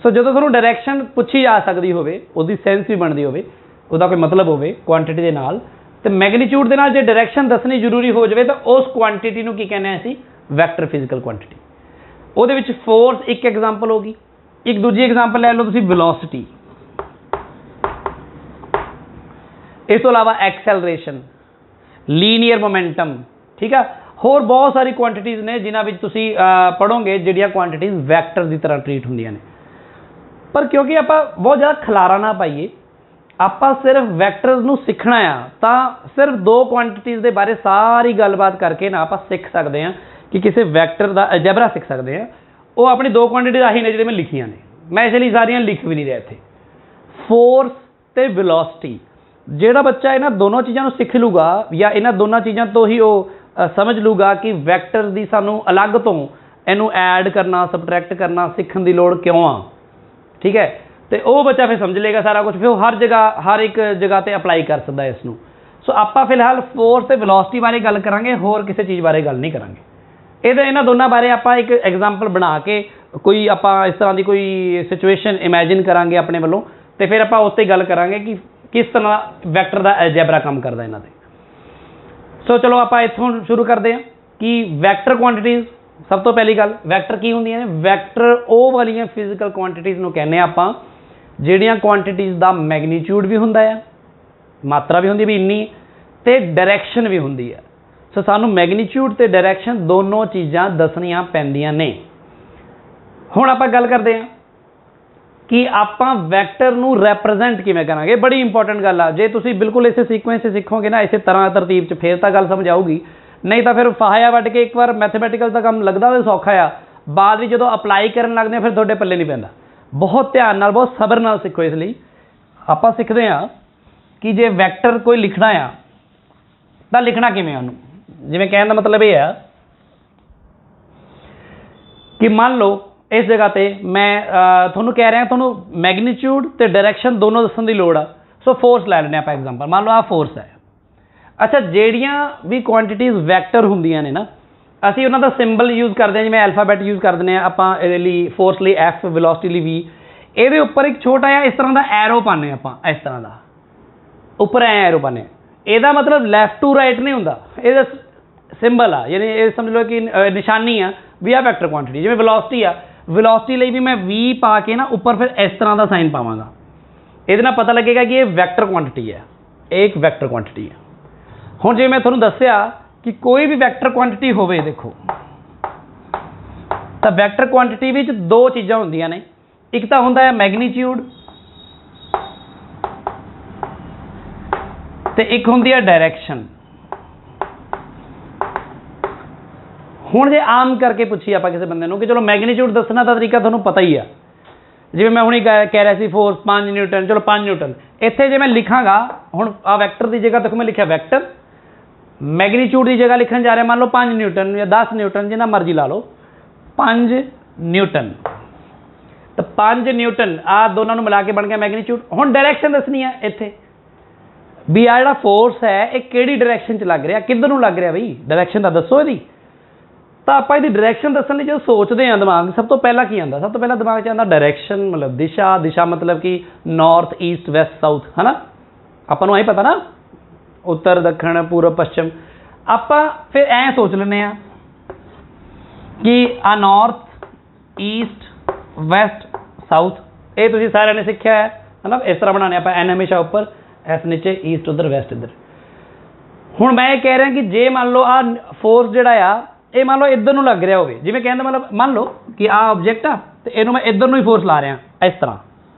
सो जो तुहानूं डायरैक्शन पूछी जा सकती होवे, उसदी सेंस भी बनती होवे, उसदा कोई मतलब होवे क्वांटिटी दे नाल, ते मैगनीट्यूड दे नाल जे डायरैक्शन दसनी जरूरी हो जाए तो उस क्वांटिटी नूं की कहने हैं असीं वैक्टर फिजिकल क्वांटिटी। ਉਹਦੇ ਵਿੱਚ फोर्स एक एग्जाम्पल होगी। एक दूजी एग्जाम्पल ले लो तुसीं वेलोसिटी, इस तो अलावा एक्सैलरेशन, लीनियर मोमेंटम, ठीक है, होर बहुत सारी क्वांटिटीज़ ने जिन्हां विच तुसीं पढ़ोगे जिहड़ियां क्वांटिटीज़ वैक्टर की तरह ट्रीट होंदियां ने। पर क्योंकि आप बहुत ज़्यादा खलारा ना पाइए, आप सिर्फ वैक्टर्स नूं सीखना आ, तो सिर्फ 2 क्वांटिटीज़ के बारे सारी गलबात करके ना आप सीख सकते हैं कि किसी वैक्टर का अलजेब्रा सीख सकते हैं। वो अपनी 2 क्वांटिटीज़ आही ने जिहड़े मैं लिखियां ने, मैं इसलिए सारियां लिख भी नहीं रहा इत्थे। फोर्स ते वेलोसिटी, जिहड़ा बच्चा इन्हां दोनों चीज़ों सीख लूगा या इन्हां दोनों चीज़ों तो ही वो समझ लूगा कि वैक्टर की सानू अलग तो इनू ऐड करना सबट्रैक्ट करना सीखण की लोड़ क्यों आ, ठीक है, तो वो बच्चा फिर समझ लेगा सारा कुछ, फिर वो हर जगह हर एक जगह पर अप्लाई कर सकता है इसनूं। सो आपां फिलहाल फोर्स ते वेलोसिटी बारे गल करांगे, होर किसी चीज़ बारे गल नहीं करांगे। ਇਹਦੇ ਇਹਨਾਂ ਦੋਨਾਂ बारे आप एक एग्जाम्पल बना के कोई आप इस तरह की कोई सिचुएशन इमेजिन करांगे अपने वालों, तो फिर आप उस पर गल करांगे कि किस तरह वैक्टर का अलजेब्रा काम करता इन्हां ते। सो चलो आप इत्थों शुरू करते हैं कि वैक्टर क्वांटिटीज़, सब तो पहली गल वैक्टर की होंदियां ने। वैक्टर वो वालियां फिजिकल क्वांटिटीज़ नूं कहने आप जिहड़ियां क्वांटिटीज़ का मैगनीट्यूड भी हुंदा है, मात्रा भी होंदी भी इन्नी, ते डायरैक्शन भी होंदी है। सो सानू मैगनीट्यूड ते डायरैक्शन दोनों चीज़ां दसनियां पैंदियां ने। हुण आपां गल करते हैं कि आपां वैक्टर नूं रैप्रजेंट किवें करांगे। बड़ी इंपॉर्टेंट गल आ, जे तुसीं बिल्कुल इस सीक्वेंस से सीखोगे ना इस तरह तरतीब च, फिर तो गल समझ आऊगी, नहीं तो फिर फाहा वट के एक बार मैथमैटिकल का काम लगता तो सौखा आ, बाद में जो अप्लाई करन लगदे फिर तुहाडे पल्ले नहीं पैंदा। बहुत ध्यान नाल बहुत सबर नाल सीखो। इसलिए आपां सीखदे हां कि जे वैक्टर कोई लिखना आ तो लिखना किवें उहनूं, जिवें कहने का मतलब ये है कि मान लो इस जगह पे मैं थोनू कह रहा थोनू मैगनीट्यूड ते डायरैक्शन दोनों दसन की लोड़ आ। सो फोर्स लै लैंदे आपां एग्जाम्पल, मान लो आ फोर्स है। अच्छा, जिहड़ियां भी क्वांटिटीज़ वैक्टर हुंदियां ने ना, असीं उन्हां दा सिंबल यूज़ करते हैं, जिवें अल्फाबैट यूज़ कर दिंदे आपां इहदे लई, फोर्स लई F, वेलोसिटी लई V। इहदे उपर एक छोटा जिहा इस तरह का एरो पाने आपां, इस तरह का ਉੱਪਰ ਐ ਐਰੋ ਬਣੇ, ਇਹਦਾ ਮਤਲਬ ਲੈਫਟ ਟੂ ਰਾਈਟ ਨਹੀਂ ਹੁੰਦਾ, ਇਹਦਾ ਸਿੰਬਲ ਆ, ਯਾਨੀ ਇਹ ਸਮਝ ਲਓ ਕਿ ਨਿਸ਼ਾਨੀ ਆ ਵੀ ਆ ਵੈਕਟਰ ਕੁਆਂਟਿਟੀ। ਜਿਵੇਂ ਵੈਲੋਸਿਟੀ ਆ, ਵੈਲੋਸਿਟੀ ਲਈ ਵੀ ਮੈਂ v ਪਾ ਕੇ ਨਾ ਉੱਪਰ ਫਿਰ ਇਸ ਤਰ੍ਹਾਂ ਦਾ ਸਾਈਨ ਪਾਵਾਂਗਾ, ਇਹਦੇ ਨਾਲ ਪਤਾ ਲੱਗੇਗਾ ਕਿ ਇਹ ਵੈਕਟਰ ਕੁਆਂਟਿਟੀ ਹੈ, ਇਹ ਇੱਕ ਵੈਕਟਰ ਕੁਆਂਟਿਟੀ ਹੈ। ਹੁਣ ਜਿਵੇਂ ਮੈਂ ਤੁਹਾਨੂੰ ਦੱਸਿਆ ਕਿ ਕੋਈ ਵੀ ਵੈਕਟਰ ਕੁਆਂਟਿਟੀ ਹੋਵੇ, ਦੇਖੋ ਤਾਂ ਵੈਕਟਰ ਕੁਆਂਟਿਟੀ ਵਿੱਚ ਦੋ ਚੀਜ਼ਾਂ ਹੁੰਦੀਆਂ ਨੇ, ਇੱਕ ਤਾਂ ਹੁੰਦਾ ਹੈ ਮੈਗਨੀਟਿਊਡ ਤੇ ਇੱਕ ਹੁੰਦੀ ਹੈ ਡਾਇਰੈਕਸ਼ਨ। ਹੁਣ ਜੇ ਆਮ ਕਰਕੇ ਪੁੱਛੀ ਆਪਾਂ ਕਿਸੇ ਬੰਦੇ ਨੂੰ ਕਿ ਚਲੋ ਮੈਗਨੀਟਿਊਡ ਦੱਸਣਾ ਦਾ ਤਰੀਕਾ ਤੁਹਾਨੂੰ ਪਤਾ ਹੀ ਆ, ਜਿਵੇਂ ਮੈਂ ਹੁਣੀ ਕਹਿ ਰਿਹਾ ਸੀ ਫੋਰਸ 5 ਨਿਊਟਨ, ਚਲੋ 5 ਨਿਊਟਨ। ਇੱਥੇ ਜੇ ਮੈਂ ਲਿਖਾਂਗਾ, ਹੁਣ ਆ ਵੈਕਟਰ ਦੀ ਜਗ੍ਹਾ ਦੇਖੋ ਮੈਂ ਲਿਖਿਆ ਵੈਕਟਰ, ਮੈਗਨੀਟਿਊਡ ਦੀ ਜਗ੍ਹਾ ਲਿਖਣ ਜਾ ਰਿਹਾ ਮੰਨ ਲਓ 5 ਨਿਊਟਨ ਜਾਂ 10 ਨਿਊਟਨ, ਜਿੰਨਾ ਮਰਜ਼ੀ ਲਾ ਲਓ, 5 ਨਿਊਟਨ। ਤਾਂ 5 ਨਿਊਟਨ ਆ ਦੋਨਾਂ ਨੂੰ ਮਿਲਾ ਕੇ ਬਣ ਗਿਆ ਮੈਗਨੀਟਿਊਡ। ਹੁਣ ਡਾਇਰੈਕਸ਼ਨ ਦੱਸਣੀ ਹੈ ਇੱਥੇ ਵੀ ਆ ਜਿਹੜਾ ਫੋਰਸ ਹੈ ਇਹ ਕਿਹੜੀ ਡਾਇਰੈਕਸ਼ਨ 'ਚ ਲੱਗ ਰਿਹਾ, ਕਿੱਧਰ ਨੂੰ ਲੱਗ ਰਿਹਾ ਬਈ, ਡਾਇਰੈਕਸ਼ਨ ਤਾਂ ਦੱਸੋ ਇਹਦੀ। ਤਾਂ ਆਪਾਂ ਇਹਦੀ ਡਾਇਰੈਕਸ਼ਨ ਦੱਸਣ ਲਈ ਜਦੋਂ ਸੋਚਦੇ ਹਾਂ ਦਿਮਾਗ, ਸਭ ਤੋਂ ਪਹਿਲਾਂ ਕੀ ਆਉਂਦਾ? ਸਭ ਤੋਂ ਪਹਿਲਾਂ ਦਿਮਾਗ 'ਚ ਆਉਂਦਾ ਡਾਇਰੈਕਸ਼ਨ, ਮਤਲਬ ਦਿਸ਼ਾ। ਦਿਸ਼ਾ ਮਤਲਬ ਕਿ ਨਾਰਥ, ਈਸਟ, ਵੈਸਟ, ਸਾਊਥ, ਹੈ ਨਾ, ਆਪਾਂ ਨੂੰ ਆਹੀ ਪਤਾ ਨਾ, ਉੱਤਰ, ਦੱਖਣ, ਪੂਰਬ, ਪੱਛਮ। ਆਪਾਂ ਫਿਰ ਐਂ ਸੋਚ ਲੈਂਦੇ ਹਾਂ ਕਿ ਆ ਨਾਰਥ, ਈਸਟ, ਵੈਸਟ, ਸਾਊਥ, ਇਹ ਤੁਸੀਂ ਸਾਰਿਆਂ ਨੇ ਸਿੱਖਿਆ ਹੈ, ਮਤਲਬ ਇਸ ਤਰ੍ਹਾਂ ਬਣਾਉਣੇ ਆਪਾਂ, ਐਨ ਹਮੇਸ਼ਾ ਉੱਪਰ, ਐਸ ਨੀਚੇ, ਈਸਟ ਉੱਧਰ, ਵੈਸਟ ਇੱਧਰ। ਹੁਣ ਮੈਂ ਇਹ ਕਹਿ ਰਿਹਾ ਕਿ ਜੇ ਮੰਨ ਲਓ ਆ ਫੋਰਸ ਜਿਹੜਾ ਆ ਇਹ ਮੰਨ ਲਓ ਇੱਧਰ ਨੂੰ ਲੱਗ ਰਿਹਾ ਹੋਵੇ, ਜਿਵੇਂ ਕਹਿੰਦਾ ਮਤਲਬ ਮੰਨ ਲਓ ਕਿ ਆਹ ਆਬਜੈਕਟ ਆ ਤੇ ਇਹਨੂੰ ਮੈਂ ਇੱਧਰ ਨੂੰ ਹੀ ਫੋਰਸ ਲਾ ਰਿਹਾ, ਇਸ ਤਰ੍ਹਾਂ,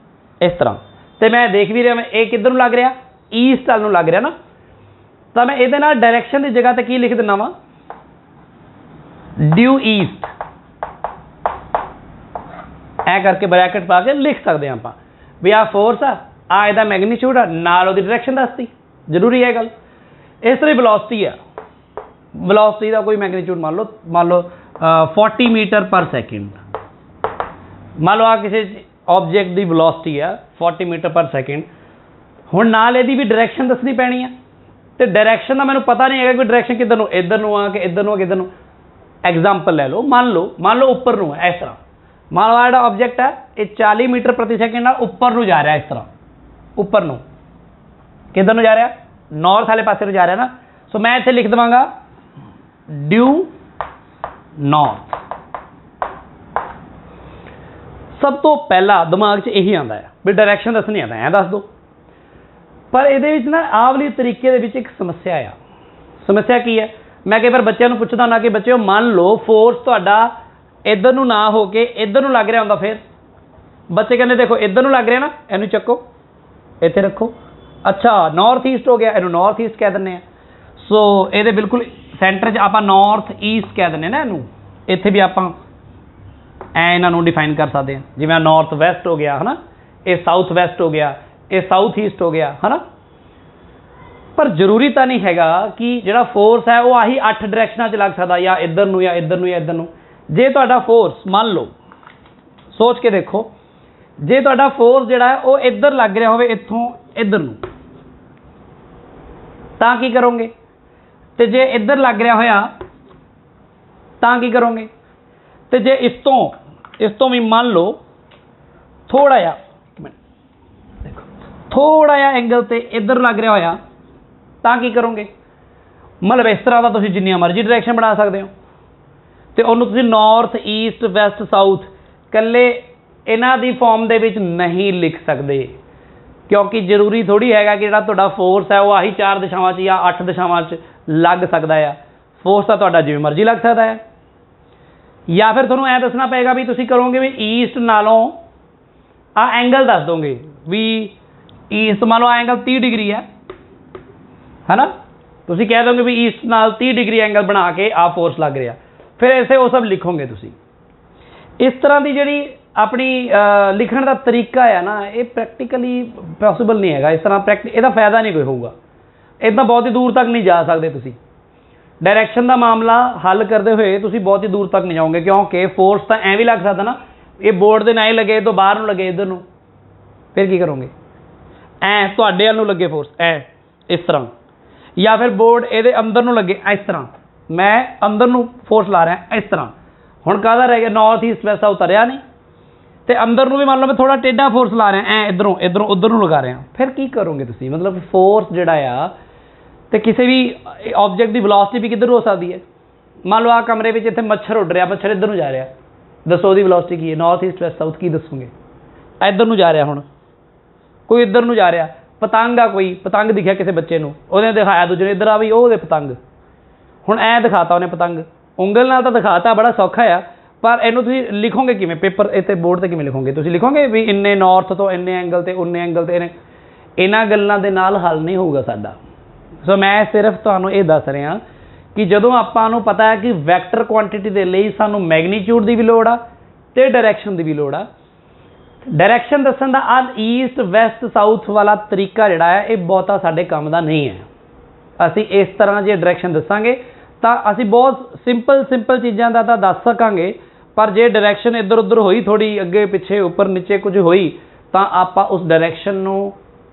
ਇਸ ਤਰ੍ਹਾਂ, ਤੇ ਮੈਂ ਦੇਖ ਵੀ ਰਿਹਾ ਮੈਂ ਇਹ ਕਿੱਧਰ ਨੂੰ ਲੱਗ ਰਿਹਾ, ਈਸਟ ਵੱਲ ਨੂੰ ਲੱਗ ਰਿਹਾ ਨਾ। ਤਾਂ ਮੈਂ ਇਹਦੇ ਨਾਲ ਡਾਇਰੈਕਸ਼ਨ ਦੀ ਜਗ੍ਹਾ ਤੇ ਕੀ ਲਿਖ ਦਿੰਦਾ ਵਾ, ਡਿਊ ਈਸਟ, ਐ ਕਰਕੇ ਬ੍ਰੈਕਟ ਪਾ ਕੇ ਲਿਖ ਸਕਦੇ ਹਾਂ ਆਪਾਂ ਵੀ ਆਹ ਫੋਰਸ ਆ ਇਹਦਾ ਮੈਗਨੀਟਿਊਡ ਆ, ਨਾਲ ਉਹਦੀ ਡਾਇਰੈਕਸ਼ਨ ਦੱਸਤੀ, ਜ਼ਰੂਰੀ ਹੈ ਗੱਲ। ਇਸ ਤਰ੍ਹਾਂ ਵੈਲੋਸਿਟੀ ਆ, ਵੈਲੋਸਿਟੀ ਦਾ ਕੋਈ ਮੈਗਨੀਟਿਊਡ ਮੰਨ ਲਓ 40 ਮੀਟਰ ਪਰ ਸੈਕਿੰਡ, ਮੰਨ ਲਓ ਆ ਕਿਸੇ ਆਬਜੈਕਟ ਦੀ ਵੈਲੋਸਿਟੀ ਆ 40 ਮੀਟਰ ਪਰ ਸੈਕਿੰਡ। ਹੁਣ ਨਾਲ ਇਹਦੀ ਵੀ ਡਾਇਰੈਕਸ਼ਨ ਦੱਸਣੀ ਪੈਣੀ ਆ, ਤੇ ਡਾਇਰੈਕਸ਼ਨ ਦਾ ਮੈਨੂੰ ਪਤਾ ਨਹੀਂ ਹੈਗਾ ਕਿ ਡਾਇਰੈਕਸ਼ਨ ਕਿੱਧਰ ਨੂੰ, ਇੱਧਰ ਨੂੰ ਆ ਕਿ ਇੱਧਰ ਨੂੰ ਆ, ਕਿੱਧਰ ਨੂੰ। ਐਗਜ਼ਾਮਪਲ ਲੈ ਲਓ, ਮੰਨ ਲਓ ਉੱਪਰ ਨੂੰ ਹੈ, ਇਸ ਤਰ੍ਹਾਂ ਮੰਨ ਲਓ ਜਿਹੜਾ ਆਬਜੈਕਟ ਹੈ ਇਹ 40 ਮੀਟਰ ਪ੍ਰਤੀ ਸੈਕਿੰਡ ਨਾਲ ਉੱਪਰ ਨੂੰ ਜਾ ਰਿਹਾ, ਇਸ ਤਰ੍ਹਾਂ ਉੱਪਰ ਨੂੰ, ਕਿੱਧਰ ਨੂੰ ਜਾ ਰਿਹਾ, ਨਾਰਥ ਵਾਲੇ ਪਾਸੇ ਨੂੰ ਜਾ ਰਿਹਾ ਨਾ। ਸੋ ਮੈਂ ਇੱਥੇ ਲਿਖ ਦੇਵਾਂਗਾ ਡਿਊ ਨਾਰਥ। ਸਭ ਤੋਂ ਪਹਿਲਾਂ ਦਿਮਾਗ 'ਚ ਇਹੀ ਆਉਂਦਾ ਹੈ ਵੀ ਡਾਇਰੈਕਸ਼ਨ ਦੱਸਣੀ ਆਉਂਦਾ, ਐਂ ਦੱਸ ਦਿਓ। ਪਰ ਇਹਦੇ ਵਿੱਚ ਨਾ ਆਹ ਵਾਲੀ ਤਰੀਕੇ ਦੇ ਵਿੱਚ ਇੱਕ ਸਮੱਸਿਆ ਆ। ਸਮੱਸਿਆ ਕੀ ਹੈ? ਮੈਂ ਕਈ ਵਾਰ ਬੱਚਿਆਂ ਨੂੰ ਪੁੱਛਦਾ ਹੁੰਦਾ ਕਿ ਬੱਚਿਓ ਮੰਨ ਲਓ ਫੋਰਸ ਤੁਹਾਡਾ ਇੱਧਰ ਨੂੰ ਨਾ ਹੋ ਕੇ ਇੱਧਰ ਨੂੰ ਲੱਗ ਰਿਹਾ ਹੁੰਦਾ, ਫਿਰ ਬੱਚੇ ਕਹਿੰਦੇ ਦੇਖੋ ਇੱਧਰ ਨੂੰ ਲੱਗ ਰਿਹਾ ਨਾ, ਇਹਨੂੰ ਚੱਕੋ ਇੱਥੇ ਰੱਖੋ, ਅੱਛਾ ਨਾਰਥ ਈਸਟ ਹੋ ਗਿਆ, ਇਹਨੂੰ ਨਾਰਥ ਈਸਟ ਕਹਿ ਦਿੰਦੇ ਆ। ਸੋ ਇਹਦੇ ਬਿਲਕੁਲ ਸੈਂਟਰ 'ਚ ਆਪਾਂ ਨਾਰਥ ਈਸਟ ਕਹਿ ਦਿੰਦੇ ਨਾ ਇਹਨੂੰ। ਇੱਥੇ ਵੀ ਆਪਾਂ ਐ ਇਹਨਾਂ ਨੂੰ ਡਿਫਾਈਨ ਕਰ ਸਕਦੇ ਹਾਂ, ਜਿਵੇਂ ਨਾਰਥ ਵੈਸਟ ਹੋ ਗਿਆ ਹੈ ਨਾ, ਇਹ ਸਾਊਥ ਵੈਸਟ ਹੋ ਗਿਆ, ਇਹ ਸਾਊਥ ਈਸਟ ਹੋ ਗਿਆ, ਹੈ ਨਾ। ਪਰ ਜ਼ਰੂਰੀ ਤਾਂ ਨਹੀਂ ਹੈਗਾ ਕਿ ਜਿਹੜਾ ਫੋਰਸ ਹੈ ਉਹ ਆਹੀ 8 ਡਾਇਰੈਕਸ਼ਨਾਂ 'ਚ ਲੱਗ ਸਕਦਾ, ਜਾਂ ਇੱਧਰ ਨੂੰ, ਜਾਂ ਇੱਧਰ ਨੂੰ, ਜਾਂ ਇੱਧਰ ਨੂੰ। ਜੇ ਤੁਹਾਡਾ ਫੋਰਸ ਮੰਨ ਲਓ, ਸੋਚ ਕੇ ਦੇਖੋ, ਜੇ ਤੁਹਾਡਾ ਫੋਰਸ ਜਿਹੜਾ ਹੈ ਉਹ ਇੱਧਰ ਲੱਗ ਰਿਹਾ ਹੋਵੇ, ਇੱਥੋਂ ਇੱਧਰ ਨੂੰ, ਤਾਂ ਕੀ ਕਰੋਗੇ? ਤੇ ਜੇ ਇੱਧਰ ਲੱਗ ਰਿਹਾ ਹੋਇਆ ਤਾਂ ਕੀ ਕਰੋਗੇ? ਤੇ ਜੇ ਇਸ ਤੋਂ ਵੀ ਮੰਨ ਲਓ ਥੋੜਾ ਜਿਹਾ, ਇੱਕ ਮਿੰਟ ਦੇਖੋ, ਥੋੜਾ ਜਿਹਾ ਐਂਗਲ ਤੇ ਇੱਧਰ ਲੱਗ ਰਿਹਾ ਹੋਇਆ ਤਾਂ ਕੀ ਕਰੋਗੇ? ਮਤਲਬ ਇਸ ਤਰ੍ਹਾਂ ਦਾ ਤੁਸੀਂ ਜਿੰਨੀਆਂ ਮਰਜ਼ੀ ਡਾਇਰੈਕਸ਼ਨ ਬਣਾ ਸਕਦੇ ਹੋ, ਤੇ ਉਹਨੂੰ ਤੁਸੀਂ ਨਾਰਥ, ਈਸਟ, ਵੈਸਟ, ਸਾਊਥ ਇਕੱਲੇ ਇਹਨਾਂ ਦੀ ਫਾਰਮ ਦੇ ਵਿੱਚ ਨਹੀਂ ਲਿਖ ਸਕਦੇ, ਕਿਉਂਕਿ ਜ਼ਰੂਰੀ ਥੋੜ੍ਹੀ ਹੈਗਾ ਕਿ ਜਿਹੜਾ ਤੁਹਾਡਾ ਫੋਰਸ ਹੈ ਉਹ ਆਹੀ 4 ਦਿਸ਼ਾਵਾਂ 'ਚ ਜਾਂ 8 ਦਿਸ਼ਾਵਾਂ 'ਚ ਲੱਗ ਸਕਦਾ ਆ। ਫੋਰਸ ਤਾਂ ਤੁਹਾਡਾ ਜਿਵੇਂ ਮਰਜ਼ੀ ਲੱਗ ਸਕਦਾ ਹੈ। ਜਾਂ ਫਿਰ ਤੁਹਾਨੂੰ ਐਂ ਦੱਸਣਾ ਪਏਗਾ ਵੀ ਤੁਸੀਂ ਕਰੋਗੇ ਵੀ ਈਸਟ ਨਾਲੋਂ ਆ ਐਂਗਲ ਦੱਸ ਦੋਗੇ ਵੀ ਈਸਟ ਮੰਨ ਲਓ ਐਂਗਲ 30 ਡਿਗਰੀ ਹੈ ਨਾ, ਤੁਸੀਂ ਕਹਿ ਦੋਗੇ ਵੀ ਈਸਟ ਨਾਲ 30 ਡਿਗਰੀ ਐਂਗਲ ਬਣਾ ਕੇ ਆ ਫੋਰਸ ਲੱਗ ਰਿਹਾ, ਫਿਰ ਐਸੇ ਉਹ ਸਭ ਲਿਖੋਗੇ ਤੁਸੀਂ। ਇਸ ਤਰ੍ਹਾਂ ਦੀ ਜਿਹੜੀ ਆਪਣੀ ਲਿਖਣ ਦਾ ਤਰੀਕਾ ਆ ਨਾ, ਇਹ ਪ੍ਰੈਕਟੀਕਲੀ ਪੋਸੀਬਲ ਨਹੀਂ ਹੈਗਾ। ਇਸ ਤਰ੍ਹਾਂ ਇਹਦਾ ਫਾਇਦਾ ਨਹੀਂ ਕੋਈ ਹੋਊਗਾ, ਇੱਦਾਂ ਬਹੁਤ ਹੀ ਦੂਰ ਤੱਕ ਨਹੀਂ ਜਾ ਸਕਦੇ ਤੁਸੀਂ। ਡਾਇਰੈਕਸ਼ਨ ਦਾ ਮਾਮਲਾ ਹੱਲ ਕਰਦੇ ਹੋਏ ਤੁਸੀਂ ਬਹੁਤ ਹੀ ਦੂਰ ਤੱਕ ਨਹੀਂ ਜਾਓਗੇ, ਕਿਉਂਕਿ ਫੋਰਸ ਤਾਂ ਐਂ ਵੀ ਲੱਗ ਸਕਦਾ ਨਾ, ਇਹ ਬੋਰਡ ਦੇ ਨਾਲ ਹੀ ਲੱਗੇ, ਤੋਂ ਬਾਹਰ ਨੂੰ ਲੱਗੇ ਇੱਧਰ ਨੂੰ, ਫਿਰ ਕੀ ਕਰੋਗੇ? ਐਂ ਤੁਹਾਡੇ ਵੱਲ ਨੂੰ ਲੱਗੇ ਫੋਰਸ ਐ ਇਸ ਤਰ੍ਹਾਂ, ਜਾਂ ਫਿਰ ਬੋਰਡ ਇਹਦੇ ਅੰਦਰ ਨੂੰ ਲੱਗੇ ਇਸ ਤਰ੍ਹਾਂ, ਮੈਂ ਅੰਦਰ ਨੂੰ ਫੋਰਸ ਲਾ ਰਿਹਾ ਇਸ ਤਰ੍ਹਾਂ। ਹੁਣ ਕਾਹਦਾ ਰਹਿ ਗਿਆ? ਨਾਰਥ ਈਸਟ ਵੈਸਟ ਸਾਊਥ ਰਿਹਾ ਨਹੀਂ, तो अंदर में भी मान लो मैं थोड़ा टेढ़ा फोर्स ला रहा ऐ इधरों इधरों उधर ਨੂੰ लगा रहा, फिर की करोगे तुम? मतलब फोर्स ਜਿਹੜਾ ਆ तो किसी भी ऑब्जेक्ट की वेलोसिटी भी किधर हो सकती है? मान लो आ कमरे में इतने मच्छर उड़ रहा, मच्छर इधर ਨੂੰ जा रहा, दसो ਉਹਦੀ वेलोसिटी की है? नॉर्थ ईस्ट वैस्ट साउथ की दसोगे? इधर ਨੂੰ जा रहा, ਹੁਣ कोई इधर ਨੂੰ जा रहा, पतंग आ कोई पतंग दिखा किसी बच्चे ਨੂੰ, ਉਹਨੇ दिखाया दूजे ने इधर आ भी ਉਹਦੇ पतंग, ਹੁਣ ਐ दिखाता ਉਹਨੇ पतंग, ਉਂਗਲ ਨਾਲ ਤਾਂ ਦਿਖਾਤਾ, बड़ा सौखा आ, पर ਇਹਨੂੰ ਤੁਸੀਂ ਲਿਖੋਗੇ ਕਿਵੇਂ? ਪੇਪਰ ਇੱਥੇ ਬੋਰਡ ਤੇ ਕਿਵੇਂ ਲਿਖੋਗੇ? ਤੁਸੀਂ ਲਿਖੋਗੇ ਵੀ ਇੰਨੇ ਨਾਰਥ ਤੋਂ ਇੰਨੇ ਐਂਗਲ ਤੇ ਉਨੇ ਐਂਗਲ ਤੇ ਇਹਨਾਂ ਗੱਲਾਂ ਦੇ ਨਾਲ ਹੱਲ ਨਹੀਂ ਹੋਊਗਾ ਸਾਡਾ। ਸੋ ਮੈਂ ਸਿਰਫ ਤੁਹਾਨੂੰ ਇਹ ਦੱਸ ਰਿਹਾ ਕਿ ਜਦੋਂ ਆਪਾਂ ਨੂੰ ਪਤਾ ਹੈ ਕਿ ਵੈਕਟਰ ਕੁਆਂਟੀਟੀ ਦੇ ਲਈ ਸਾਨੂੰ ਮੈਗਨੀਟਿਊਡ ਦੀ ਵੀ ਲੋੜ ਆ ਤੇ ਡਾਇਰੈਕਸ਼ਨ ਦੀ ਵੀ ਲੋੜ ਆ। ਡਾਇਰੈਕਸ਼ਨ ਦੱਸਣ ਦਾ ਆ ਈਸਟ ਵੈਸਟ ਸਾਊਥ ਵਾਲਾ ਤਰੀਕਾ ਜਿਹੜਾ ਹੈ ਇਹ ਬਹੁਤਾ ਸਾਡੇ ਕੰਮ ਦਾ ਨਹੀਂ ਹੈ। ਅਸੀਂ ਇਸ ਤਰ੍ਹਾਂ ਜੇ ਡਾਇਰੈਕਸ਼ਨ ਦੱਸਾਂਗੇ ਤਾਂ ਅਸੀਂ ਬਹੁਤ ਸਿੰਪਲ ਚੀਜ਼ਾਂ ਦਾ ਤਾਂ ਦੱਸ ਸਕਾਂਗੇ, पर जे डायरैक्शन इधर उधर हुई थोड़ी अगे पिछे उपर नीचे कुछ हुई तो आप उस डायरैक्शन नू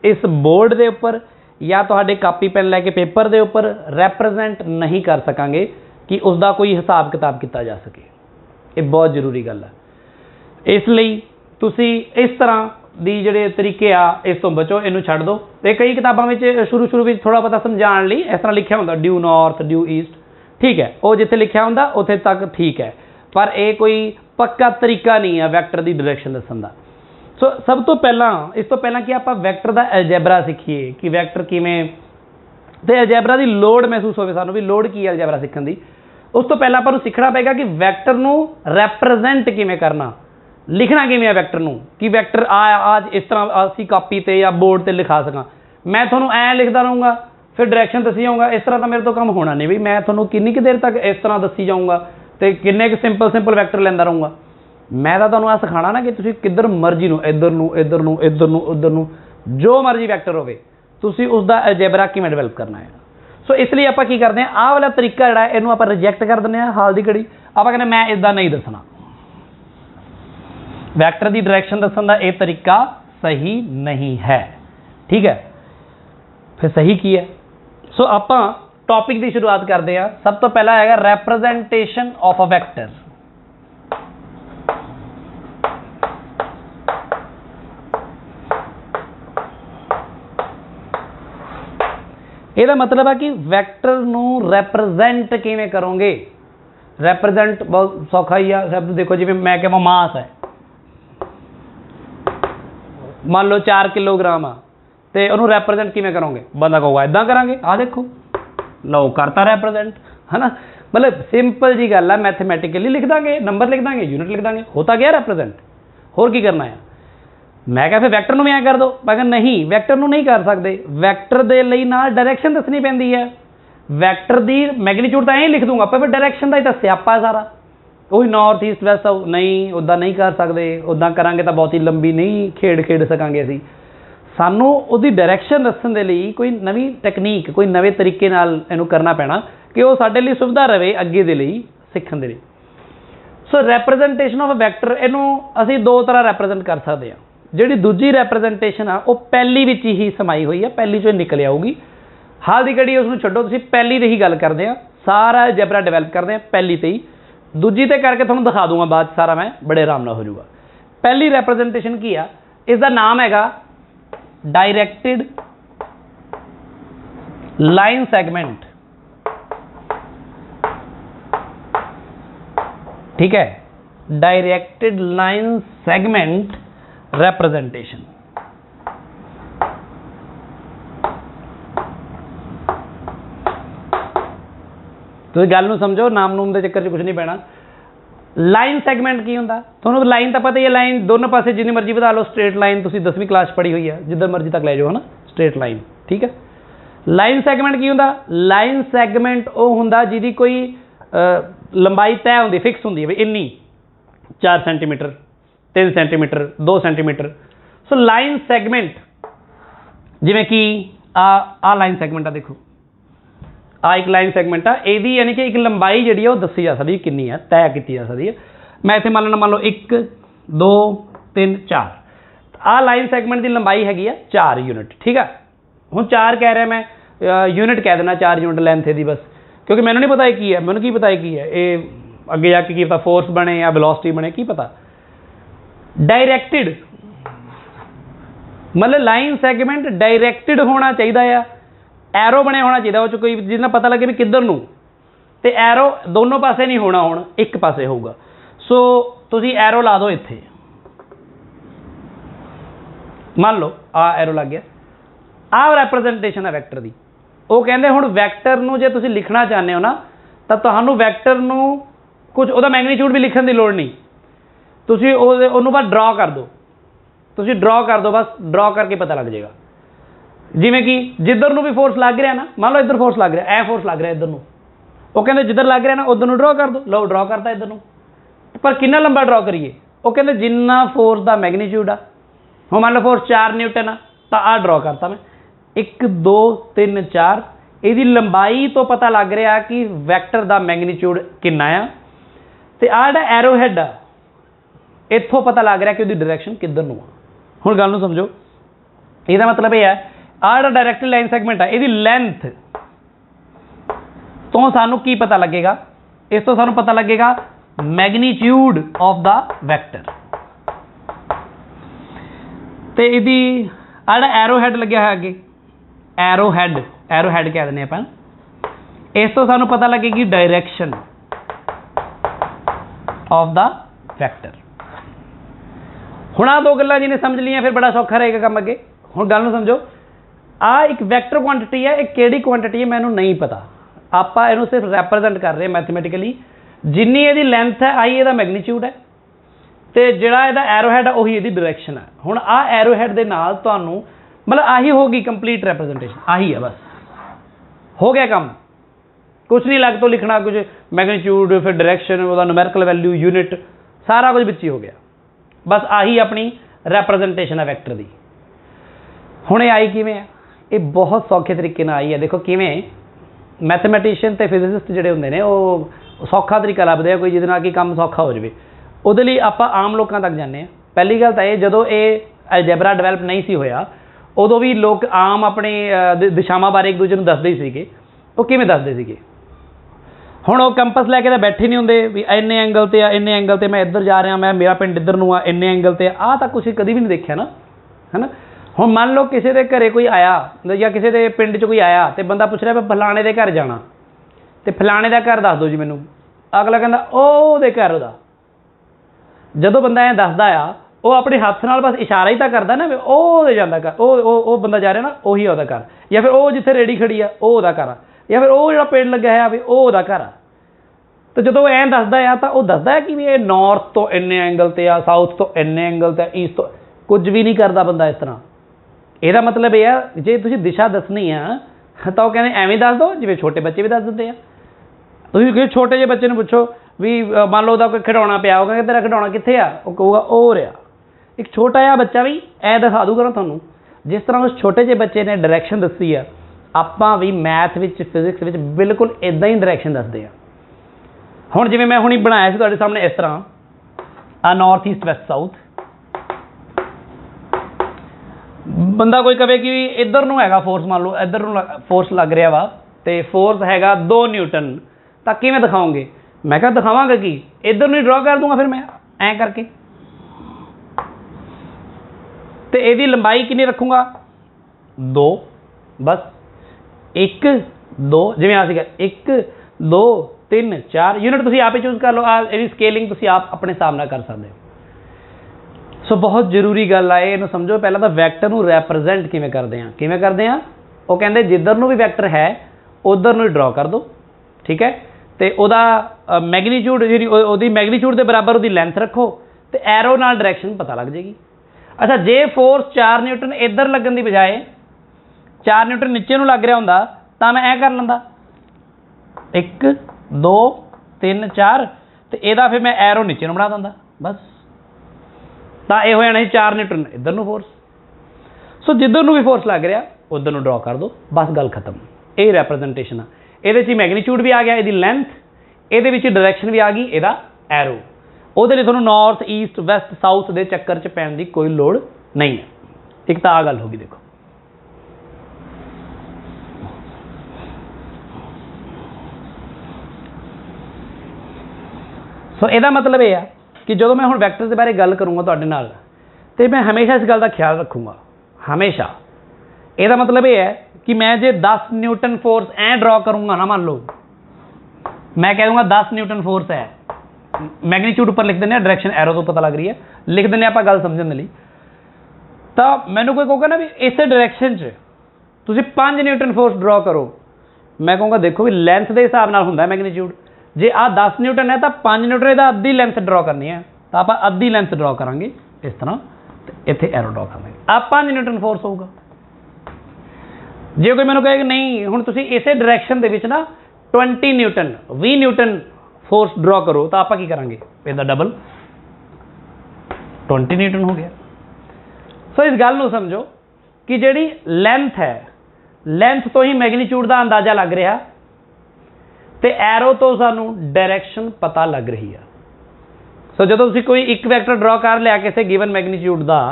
इस बोर्ड के उपर या तो कापी पेन लैके पेपर के उपर रैप्रजेंट नहीं कर सकांगे कि उसका कोई हिसाब किताब किया जा सके। ये बहुत जरूरी गल है। इसलिए तुसी इस तरह दी जिहड़े तरीके आ इस तो बचो, इनू छड्ड दो। तो कई किताबों में शुरू में थोड़ा पता समझाने लई इस तरह लिखा होंदा ड्यू नॉर्थ ड्यू ईस्ट, ठीक है, वो जिथे लिखा होंदा उत्थे तक ठीक है, पर यह कोई पक्का तरीका नहीं है वैक्टर की डायरैक्शन दस्सण दा। सो सब तो पहला इस तो पहला कि आप वैक्टर का अलजैबरा सीखिए कि वैक्टर किवें, ते अलजैबरा की लोड़ महसूस होवे सानूं भी लोड़ की है अलजैबरा सीखण दी। उस तो पहला आपां नूं सीखना पेगा कि वैक्टर नूं रैप्रजेंट किवें करना, लिखना किवें है वैक्टर नूं, कि वैक्टर आज इस तरह असीं कापी ते या बोर्ड ते लिखा सकां। मैं तुहानूं ऐ लिखदा रहूँगा फिर डायरैक्शन दसी जाऊँगा, इस तरह का मेरे तो काम होना नहीं। भी मैं तुहानूं किन्नी क देर तक इस तरह दसी जाऊँगा तो किन्ने सिंपल वैक्टर लैंदा रहूँगा। मैं तो तुहानूं आ सिखाना ना कि तुसीं किधर मर्जी नूं इधर नूं इधर नूं इधर नूं उधर नूं जो मर्जी वैक्टर होवे तुसीं उसका अलजैबरा किवें डिवेलप करना है। सो इसलिए आपां की करदे हां, आह वाला तरीका जिहड़ा है इहनूं आपां रिजैक्ट कर दिंदे हां हाल दी घड़ी। आपां कहंदे मैं इदां नहीं दसना, वैक्टर की डायरैक्शन दस्सण दा इह तरीका सही नहीं है, ठीक है। फिर सही की है? सो आपां टॉपिक की शुरुआत करते हैं। सब तो पहला है रैप्रजेंटेशन ऑफ अ वैक्टर। ਇਹਦਾ मतलब है कि वैक्टर नू रैप्रजेंट किवें करोगे? रैप्रजेंट बहुत सौखा ही है शब्द। देखो जिवें मैं कहां मास है, मान लो 4 किलोग्राम आ ते उहनूं रैप्रजेंट किवें करोगे? बंदा कहोगा इदां करांगे, आ देखो लो करता रैप्रजेंट, है ना। मतलब सिंपल जी गल है, मैथमैटिकली लिख देंगे, नंबर लिख देंगे, यूनिट लिख देंगे, होता गया रैप्रजेंट। होर की करना है? मैं क्या फिर वैक्टर नूं भी ऐ कर दो? मैं कहा नहीं, वैक्टर नूं नहीं कर सकते। वैक्टर दे लई नाल डायरैक्शन दसनी पैंदी है। वैक्टर दी मैगनीट्यूड तो ऐ लिख दूंगा, पर फिर डायरैक्शन का ही तो स्यापा सारा। वही नॉर्थ ईस्ट वैस्ट साउथ नहीं, उदा नहीं कर सकते। उदा करांगे तो बहुत ही लंबी नहीं खेड सकांगे असीं। सानू उसकी डायरैक्शन दस्सण दे लई कोई नवीं टैकनीक, कोई नवे तरीके नाल इहनूं करना पैना कि वो साडे लई सुविधा रहे अगे दे लई सीखण दे लई। सो रैप्रजेंटेशन ऑफ वैक्टर इहनूं असीं दो तरह रैप्रजेंट कर सकते हैं। जिहड़ी दूजी रैप्रजेंटेशन आ वो पहली विच ही समाई हुई है, पहली चों निकल आऊगी। हाल दी घड़ी उसनूं छड्डो, तुसीं पहली ते ही गल करदे आ, सारा अलजैबरा डिवेलप करदे आ पहली ते ही। दूजी ते करके तुहानूं दिखा दूंगा बाद सारा, मैं बड़े आराम नाल हो जाऊगा। पहली रैप्रजेंटेशन की आ, इसका नाम हैगा डायरेक्टेड लाइन सेगमेंट, ठीक है। Directed line segment representation। तो गल नूं समझो, नाम नूम के चक्कर च कुछ नहीं पैना। लाइन सैगमेंट की होंदा? तुहानूं लाइन तो पता ही है, लाइन दोनों पासे जिन्नी मर्जी बधा लो, स्ट्रेट लाइन तुसीं 10वीं क्लास पढ़ी हुई है, जिधर मर्जी तक ले जाओ, है ना, स्ट्रेट लाइन, ठीक है। लाइन सैगमेंट की होंदा? लाइन सैगमेंट वो होंदा जिहदी कोई लंबाई तय होंदी, फिक्स होंदी है, इन्नी 4 centimetre 3 centimetre 2 centimetre. So line segment जिवें कि आ लाइन सैगमेंट आ, देखो आ एक लाइन सैगमेंट आ, यदि यानी कि एक लंबाई जी वो दसी जा सकती कितनी है, तय की जा सकती है। मैं इतने मान लो 1 2 3 4, आ लाइन सैगमेंट की लंबाई हैगी 4 यूनिट, ठीक है। हूँ 4 कह रहा मैं, यूनिट कह देना 4 यूनिट लेंथ दी बस, क्योंकि मैंने नहीं पता की है, मैंने की पता की है, ये अगे जाके की पता फोर्स बने या वेलोसिटी बने, की पता। डायरैक्टेड मतलब लाइन सैगमेंट डायरैक्टेड होना चाहिए आ, एरो बनया होना चाहिए वो कोई जिसना पता लगे भी किधर नूं, ते एरो दोनों पासे नहीं होना, हुण एक पासे होगा। सो तुसी एरो ला दो इत्थे, मान लो आ एरो लग गया, आ रैप्रजेंटेशन है वैक्टर की। वो कहते हुण वैक्टर नूं जे तुसी लिखना चाहते हो ना तो तुहानूं वैक्टर नूं कुछ उहदा मैगनीट्यूड भी लिखण की लोड़ नहीं, तुसी उहनूं बस ड्रॉ कर दो, तुसी ड्रॉ कर दो, बस ड्रॉ करके पता लग जाएगा। जिमें कि जिधर नूं भी फोर्स लग रहा ना, मान लो इधर फोर्स लग रहा, ए फोर्स लग रहा इधर नूं, वो कहते जिधर लग रहा ना उधर नूं ड्रॉ कर दो, लो ड्रॉ करता इधर नूं, पर कितना लंबा ड्रॉ करिए, वो कहते जिन्ना फोर्स का मैगनीट्यूड आ, हुण मान लो फोर्स 4 न्यूटन आ तो आ ड्रॉ करता मैं 1 2 3 4, इसकी लंबाई तो पता लग रहा कि वैक्टर का मैगनीट्यूड कितना आ, तो आ जिहड़ा एरो हैड आ इत्थों पता लग रहा कि उसकी डायरैक्शन किधर नूं आ। हुण गल नूं समझो, इसका मतलब यह है आ जिहड़ा डायरैक्टेड लाइन सैगमेंट है इसकी लेंथ तो सानू की पता लगेगा, इस तो सानू पता लगेगा मैगनीट्यूड ऑफ द वैक्टर। तो यदि आ जिहड़ा एरो हैड लग्या है अगे, एरो हैड कह दें अपन, इस तो सानू पता लगेगी डायरैक्शन ऑफ द वैक्टर। हुण आ दो गल्लां जिन्हें समझ लिया फिर बड़ा सौखा रहेगा काम अगे। हुण गल नूं समझो, आ एक वैक्टर क्वांटिटी है, एक किहड़ी क्वांटिटी है मैनूं नहीं पता, आपां इहनूं सिर्फ रैप्रजेंट कर रहे हैं मैथमेटिकली, जिन्नी इहदी लेंथ है आई इहदा मैगनीट्यूड है, तो जिहड़ा इहदा एरो हैड है उही इहदी डायरैक्शन है। हुण आ एरो हैड दे नाल तुहानूं मतलब आही होगी कंप्लीट रैप्रजेंटेशन, आही है बस, हो गया काम, कुछ नहीं लग तो लिखना, कुछ मैगनीट्यूड फिर डायरैक्शन उसका न्यूमेरिकल वैल्यू यूनिट सारा कुछ विच ही हो गया, बस आही अपनी रैप्रजेंटेशन है वैक्टर की। हुण आई किवें है, ये बहुत सौखे तरीके नाल आई है। देखो किवें मैथमैटिशियन ते फिजिसिस्ट जिहड़े हुंदे ने वो सौखा तरीका लभदे आ कोई जिहदे नाल कि काम सौखा हो जाए, उहदे लई आपां आम लोकां तक जाने आ। पहली गल तां ये जदों ये अलजैबरा डिवैलप नहीं सी होया उदों भी लोग आम अपने दिशावां बारे एक दूजे नूं दसदे ही सीगे। वो किवें दसदे सीगे, हुण वो कंपस लैके तां बैठे नहीं हुंदे भी इन्ने एंगल ते आ, इन्ने एंगल ते मैं इधर जा रहा, मैं मेरा पिंड इधर नूं आ, इन्ने एंगल ते आ तां कुछ कभी भी नहीं देखिया ना, है ना। हुण मान लो किसी के घरे कोई आया या किसी के पिंड च कोई आया तो बंदा पुछ रहा फलाने के घर जाना, तो फलाने का घर दस दो जी मैनू, अगला कहता ओहदे घर उहदा, जदों बंदा ऐ दसदा आ वो अपने हथ नाल बस इशारा ही तो करता ना, ओहदे जांदा घर, ओ बंदा जा रहा ना उही उहदा घर, या फिर वो जिथे रेड़ी खड़ी आ वो उहदा घर आ, या फिर वो जिहड़ा पेड़ लग्या है भी वो उहदा घर आ। तो जो ऐ दसदा आ तो वह दसदा है कि भी ये नॉर्थ तो इन्ने एंगल ते आ, साउथ तो इन्ने एंगल ते, ईस्ट तो कुछ भी नहीं करता बंदा इस तरह। ਇਹਦਾ मतलब यह है जे तुसीं दिशा दसनी आ तो कहते एवें दस दो जिवें छोटे बच्चे भी दस दिंदे आ। तुसीं किसी छोटे जे बच्चे नूं पुछो भी मान लो कोई खिडौना पिया, वो कहते तेरा खिडौना कित्थे आ, वो कहूगा ओ रहा। एक छोटा जिहा बच्चा भी ऐ दिखा दूगा ना तुहानूं, जिस तरह उस छोटे जे बच्चे ने डायरैक्शन दसी आ, आपां भी मैथ विच फिजिक्स विच बिल्कुल इदां ही डायरैक्शन दसदे आ। हुण जिवें मैं हुणी बनाया सी तुहाडे सामने इस तरह आ नॉर्थ ईस्ट वैसट साउथ, बंदा कोई कहे कि इधर नूं हैगा फोर्स, मान लो इधर नूं फोर्स लग रहा वा तो फोर्स हैगा 2 न्यूटन, तो किवें दिखाओगे, मैं क्या दिखावांगा कि इधर नूं ड्रॉ कर दूंगा फिर मैं ऐ करके, तो यदी लंबाई कितनी रखूँगा 2, बस 1 2 जिवें आ सीगा 1 2 3 4 यूनिट तुसीं आप ही चूज कर लो, यदी स्केलिंग तुसीं आप अपने हिसाब नाल कर सकते हो। सो बहुत जरूरी गल है, इन्हूं समझो पहला तो वैक्टर नूं रैप्रजेंट किवें करते हैं, वो कहते जिधर नूं भी वैक्टर है उधर नूं ड्रॉ कर दो, ठीक है, तो वह मैगनीट्यूड जी वो मैगनीट्यूड के बराबर वो लेंथ रखो तो एरो नाल डायरैक्शन पता लग जाएगी। अच्छा जे फोर्स 4 न्यूटन इधर लगन की बजाय 4 न्यूटन नीचे नूं लग रहा हुंदा तां मैं ऐ कर लैंदा 1 2 3 4, तो यदा फिर मैं एरो नीचे नूं बना दिंदा बस, तो यह हो जाना 4 न्यूटन इधर नूं फोर्स। सो जिधर नूं भी फोर्स लग रहा उधर नूं ड्रॉ कर दो, बस गल खत्म। ये रैप्रजेंटेशन आ, ये मैगनीट्यूड भी आ गया, ये लेंथ, ये डायरैक्शन भी आ गई, यदा एरो। ਉਹਦੇ ਲਈ ਤੁਹਾਨੂੰ नॉर्थ ईस्ट वैसट साउथ के चक्कर च पैण की कोई लोड़ नहीं है। एक तो आ गल होगी, देखो सो ਇਹਦਾ मतलब यह है कि जो मैं हुण वैक्टर्स के बारे गल करूँगा तुहाडे नाल तो मैं हमेशा इस गल का ख्याल रखूँगा, हमेशा। ਇਹਦਾ मतलब ये है कि मैं जे 10 न्यूटन फोर्स ऐ ड्रॉ करूँगा ना, मान लो मैं कह दूँगा 10 न्यूटन फोर्स है, मैगनीट्यूड उपर लिख देने, डायरैक्शन एरो तो पता लग रही है, लिख देने आप गल समझने के लिए। तो मैनू कोई कहूगा ना भी इस डायरैक्शन च तुसीं 5 न्यूटन फोर्स ड्रॉ करो, मैं कहूँगा देखो भी लेंथ के हिसाब नाल हुंदा मैगनीट्यूड, जे आ 10 न्यूटन है तो 5 न्यूटन इहदा अद्धी लेंथ ड्रॉ करनी है, तो आप अद्धी लेंथ ड्रॉ करांगे इस तरह, इत्थे एरो ड्रॉ कर देंगे, आ 5 न्यूटन फोर्स होगा। जे कोई मैंने कहे कि नहीं हुण तुसीं इसे डायरैक्शन दे विच ना 20 न्यूटन फोर्स ड्रॉ करो, तो आप की करांगे इसका डबल 20 न्यूटन हो गया। सो इस गल नूं समझो कि जिहड़ी लेंथ है, लेंथ तो ही मैगनीट्यूड का अंदाजा लग रहा, तो एरो तो सानू डायरैक्शन पता लग रही है। सो जो तुसीं कोई एक वैक्टर ड्रॉ कर लिया किसी गिवन मैगनीट्यूड का,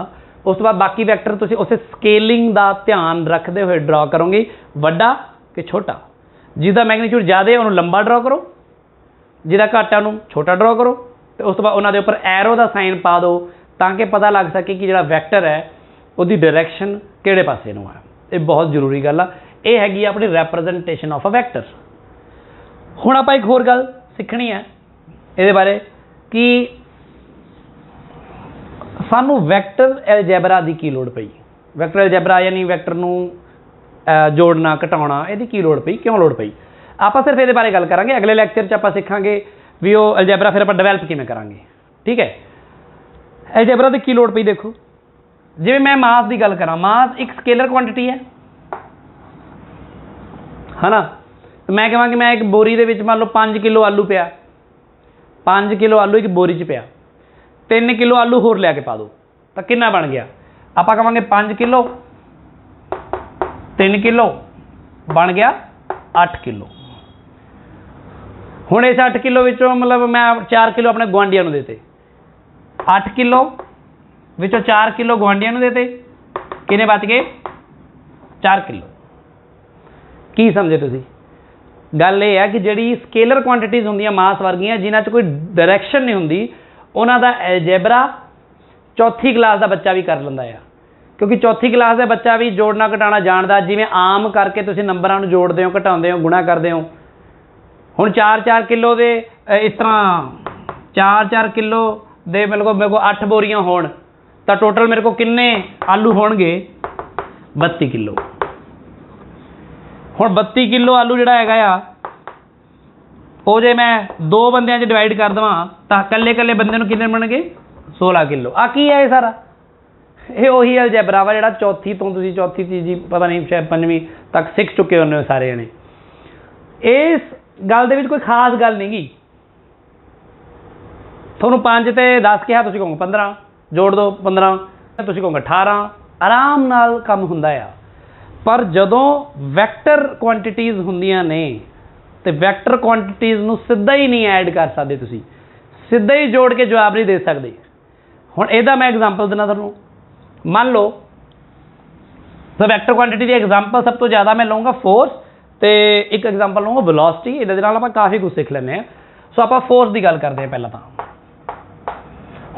उस तो बाद बाकी वैक्टर तुसीं उस स्केलिंग का ध्यान रखते हुए ड्रॉ करोगे, वड्डा कि छोटा, जिसका मैगनीट्यूड ज़्यादा है उन्होंने लंबा ड्रॉ करो, जिसका घट है उन्होंने छोटा ड्रॉ करो, तो उस तो बाद उन्होंने उपर एरो का साइन पा दो ताकि पता लग सके कि जो वैक्टर है उसकी डायरैक्शन किहड़े पासे नूं है। ये बहुत जरूरी गल आ, ये हैगी अपनी रैप्रजेंटेशन ऑफ अ वैक्टर। हुण आपां एक होर गल सीखनी है ये बारे कि सानू वैक्टर एलजैबरा की की लोड़ पई, वैक्टर एलजैबरा यानी वैक्टर नूं जोड़ना घटाउणा इहदी की लोड़ पई, क्यों लोड़ पई, आपां सिर्फ ये बारे गल करांगे। अगले लैक्चर च आपां सिखांगे भी वो एलजैबरा फिर आपां डिवैलप किवें करांगे, ठीक है। एलजैबरा की की लोड़ पई, देखो जिवें मैं मास की गल करा, मास एक स्केलर क्वांटिटी है ना, तो मैं कहां कि मैं एक बोरी दे विच मान लो 5 किलो आलू पिया, 5 किलो आलू एक बोरी च पिया, 3 किलो आलू होर लिया के पा दो, तो कितना बन गया, आपां कहांगे 5 किलो 3 किलो बन गया 8 किलो। हुण इस 8 किलो विचों मतलब मैं 4 किलो अपने गुआंढियों नूं देते, 8 किलो विचों 4 किलो गुआंढियों नूं देते, किन्ने बच गए 4 किलो। की समझे तुसीं? गल ये है कि जिहड़ी स्केलर क्वांटिटीज़ होंदियां मास वर्गियां जिन्हां च कोई डायरैक्शन नहीं हुंदी, उन्हां दा एलजैबरा चौथी क्लास का बच्चा भी कर लैंदा है, क्योंकि चौथी क्लास का बच्चा भी जोड़ना घटाना जानता, जिवें आम करके तुसीं नंबरां नूं जोड़दे हो, घटाउंदे हो, गुणा करदे हो। हुण 4-4 किलो दे इस तरह 4-4 किलो दे मेरे को 8 बोरियां होण, तो टोटल मेरे को किन्ने आलू होणगे 32 किलो। हुण 32 किलो आलू जिहड़ा हैगा आ वो जे मैं 2 बंदियां च डिवाइड कर देवां तां कल्ले कल्ले बंदे नूं किन्ने बनणगे 16 किलो। आ की है सारा, ये उही अलजैबरा वा जिहड़ा चौथी तो तुसीं चौथी तीजी पता नहीं शायद 5वीं तक सीख चुके होने सारे जने। इस गल दे विच कोई खास गल नहीं गी, तुहानूं 5 ते 10 कहा तुसीं कहोगे 15, जोड़ दो 15, तुसीं कहोगे 18, आराम नाल काम हुंदा आ। पर जदों वैक्टर क्वांटिटीज़ हुंदियां ने तो वैक्टर क्वांटिटीज़ नूं सीधा ही नहीं ऐड कर सकते, तुसीं सीधा ही जोड़ के जवाब नहीं दे सकते। हुण इहदा मैं एग्जाम्पल देना तुहानूं, मान लो तो वैक्टर क्वांटिटी की एग्जाम्पल सब तो ज़्यादा मैं लूँगा फोर्स, तो एक एग्जाम्पल लूँगा वेलोसिटी, इहदे नाल आपां काफ़ी कुछ सीख लैंदे हैं। सो आपां फोर्स की गल करते हैं, पहला तां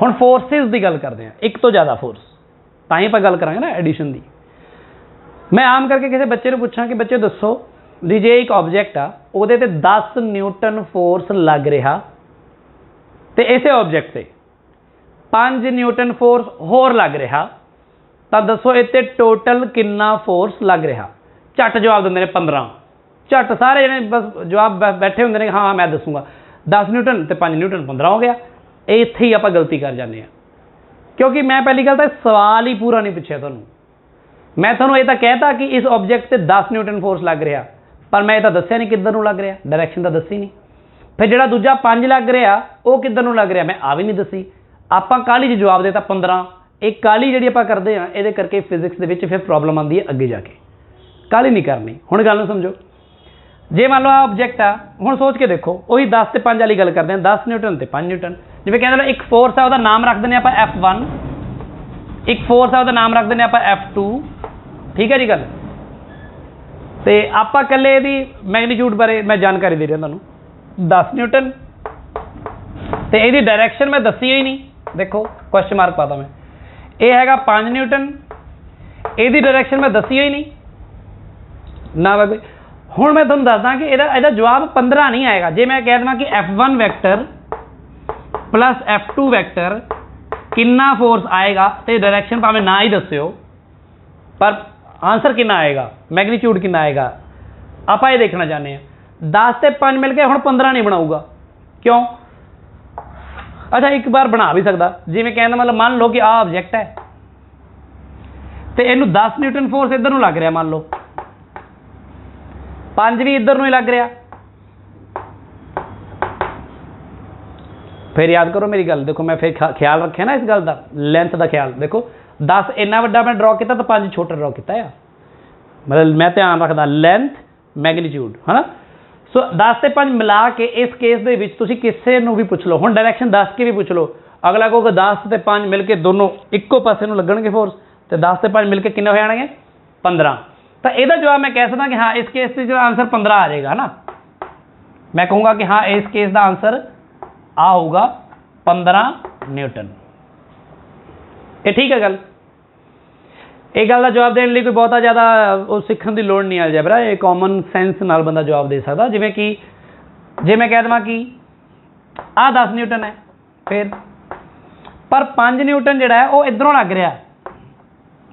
हुण फोर्सिस की गल करते हैं, एक तो ज़्यादा फोर्स, तां ही आपां गल करांगे ना एडिशन की। मैं आम करके किसी बच्चे को पूछा कि बच्चे दसो भी जे एक ऑब्जेक्ट आ उहदे ते 10 न्यूटन फोर्स लग रहा, तो इस ऑब्जेक्ट से 5 न्यूटन फोर्स होर लग रहा, तो दसो इत्ते टोटल कितना फोर्स लग रहा। झट जवाब देंगे 15, झट सारे जने बस जवाब बैठे होंगे हाँ मैं दसूँगा 10 न्यूटन तो 5 न्यूटन 15 हो गया। इत्थे ही आप गलती कर जाते हैं, क्योंकि मैं पहली गल तो सवाल ही पूरा नहीं पूछा तुहानूं, मैं थोड़ा ये तो कहता कि इस ऑब्जेक्ट से 10 न्यूटन फोर्स लग रहा, पर मैं ये तो दस्या नहीं किधर नूं लग रहा, डायरैक्शन तो दसी नहीं। फिर जो दूजा 5 लग रहा वो किधर नूं लग रहा, मैं आ भी नहीं दसी, आपां काहली च जवाब देता 15। एक काहली जी आप करते हैं ये करके फिजिक्स के फिर प्रॉब्लम आती है अगे जाके, काहली नहीं करनी। हुण गल नूं समझो, जे मान लो आ ऑब्जेक्ट आ, हुण सोच के देखो वही 10 ते 5 वाली गल करते हैं, 10 न्यूटन ते 5 न्यूटन। जिवें कहंदे एक फोर्स है, उसका नाम रख दें आप F1, एक फोर्स है उसका नाम रख दें आप F2, ठीक है जी गल। तो आप कल्ले दी मैगनीट्यूड बारे मैं जानकारी दे रहा तुहानूं, 10 न्यूटन तो यदी डायरैक्शन मैं दसी ही नहीं, देखो क्वेश्चन मार्क पाता मैं, ये हैगा 5 न्यूटन, यदी डायरैक्शन मैं दसी ही नहीं ना भाई। हुण मैं तुहानूं दसदा कि इहदा जवाब 15 नहीं आएगा। जे मैं कह देवां कि F1 vector plus F2 vector कितना फोर्स आएगा, तो डायरैक्शन भावें ना ही दस्सिओ, पर आंसर कितना आएगा, मैग्नीट्यूड कितना आएगा, आप ये देखना चाहते हैं। 10 ते 5 मिल के हुण 15 नहीं बनाऊगा, क्यों? अच्छा एक बार बना भी सकता, जिवें कहना मतलब मान लो कि आ ऑब्जेक्ट है तो इनू 10 न्यूटन फोर्स इधर लग रहा, मान लो 5 भी इधर ही लग रहा। फिर याद करो मेरी गल, देखो मैं फिर ख्याल रखे ना इस गल का, लेंथ का ख्याल। देखो 10 इन्ना वड्डा मैं ड्रॉ किया तो 5 छोटा ड्रॉ किया है, मतलब मैं ध्यान रखता लेंथ मैग्नीट्यूड है ना। सो 10 ते 5 मिला के इस केस दे विच तुसीं किसे नूं भी पुछ लो, हुण डायरैक्शन 10 के भी पुछ लो, अगला कहोगा 10 ते 5 मिल के दोनों इक्को पासे नूं लगणगे फोर्स, तो 10 ते 5 मिल के किन्ने हो जाणगे 15। तो यदा जवाब मैं कह सकता कि हाँ इस केस से जो आंसर 15 आ जाएगा ना, मैं कहूँगा कि हाँ इस केस का आंसर आ होगा 15 न्यूटन। ये ठीक है गल, एक गल का जवाब देने लिए कोई बहुत ज़्यादा सीखने की लोड़ नहीं है अलजेब्रा, ये कॉमन सेंस नाल बंदा जवाब दे सकता। जिवें कि जे मैं कह देवां कि आ 10 न्यूटन है, फिर पर 5 न्यूटन जिहड़ा है वो इधरों लग रहा